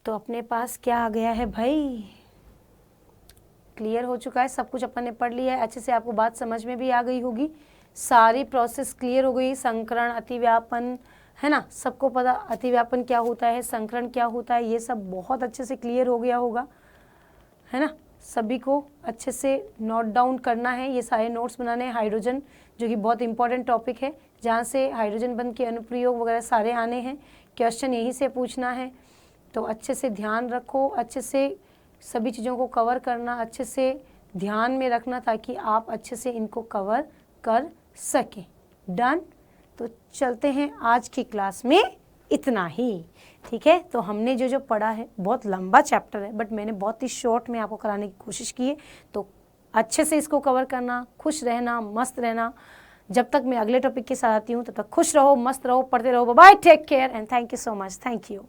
तो अपने पास क्या आ गया है भाई, क्लियर हो चुका है सब कुछ, अपन ने पढ़ लिया है अच्छे से। आपको बात समझ में भी आ गई होगी, सारी प्रोसेस क्लियर हो गई। संकरण, अतिव्यापन, है ना, सबको पता अतिव्यापन क्या होता है, संकरण क्या होता है, ये सब बहुत अच्छे से क्लियर हो गया होगा, है ना। सभी को अच्छे से नोट डाउन करना है, ये सारे नोट्स बनाने हैं। हाइड्रोजन जो कि बहुत इंपॉर्टेंट टॉपिक है, जहाँ से हाइड्रोजन बंध के अनुप्रयोग वगैरह सारे आने हैं, क्वेश्चन यहीं से पूछना है। तो अच्छे से ध्यान रखो, अच्छे से सभी चीज़ों को कवर करना, अच्छे से ध्यान में रखना ताकि आप अच्छे से इनको कवर कर सकें। डन। तो चलते हैं आज की क्लास में इतना ही। ठीक है, तो हमने जो पढ़ा है बहुत लंबा चैप्टर है, बट मैंने बहुत ही शॉर्ट में आपको कराने की कोशिश की है। तो अच्छे से इसको कवर करना, खुश रहना, मस्त रहना। जब तक मैं अगले टॉपिक के साथ आती हूँ तब तक खुश रहो, मस्त रहो, पढ़ते रहो। Bye bye, take care and thank you so much. Thank you.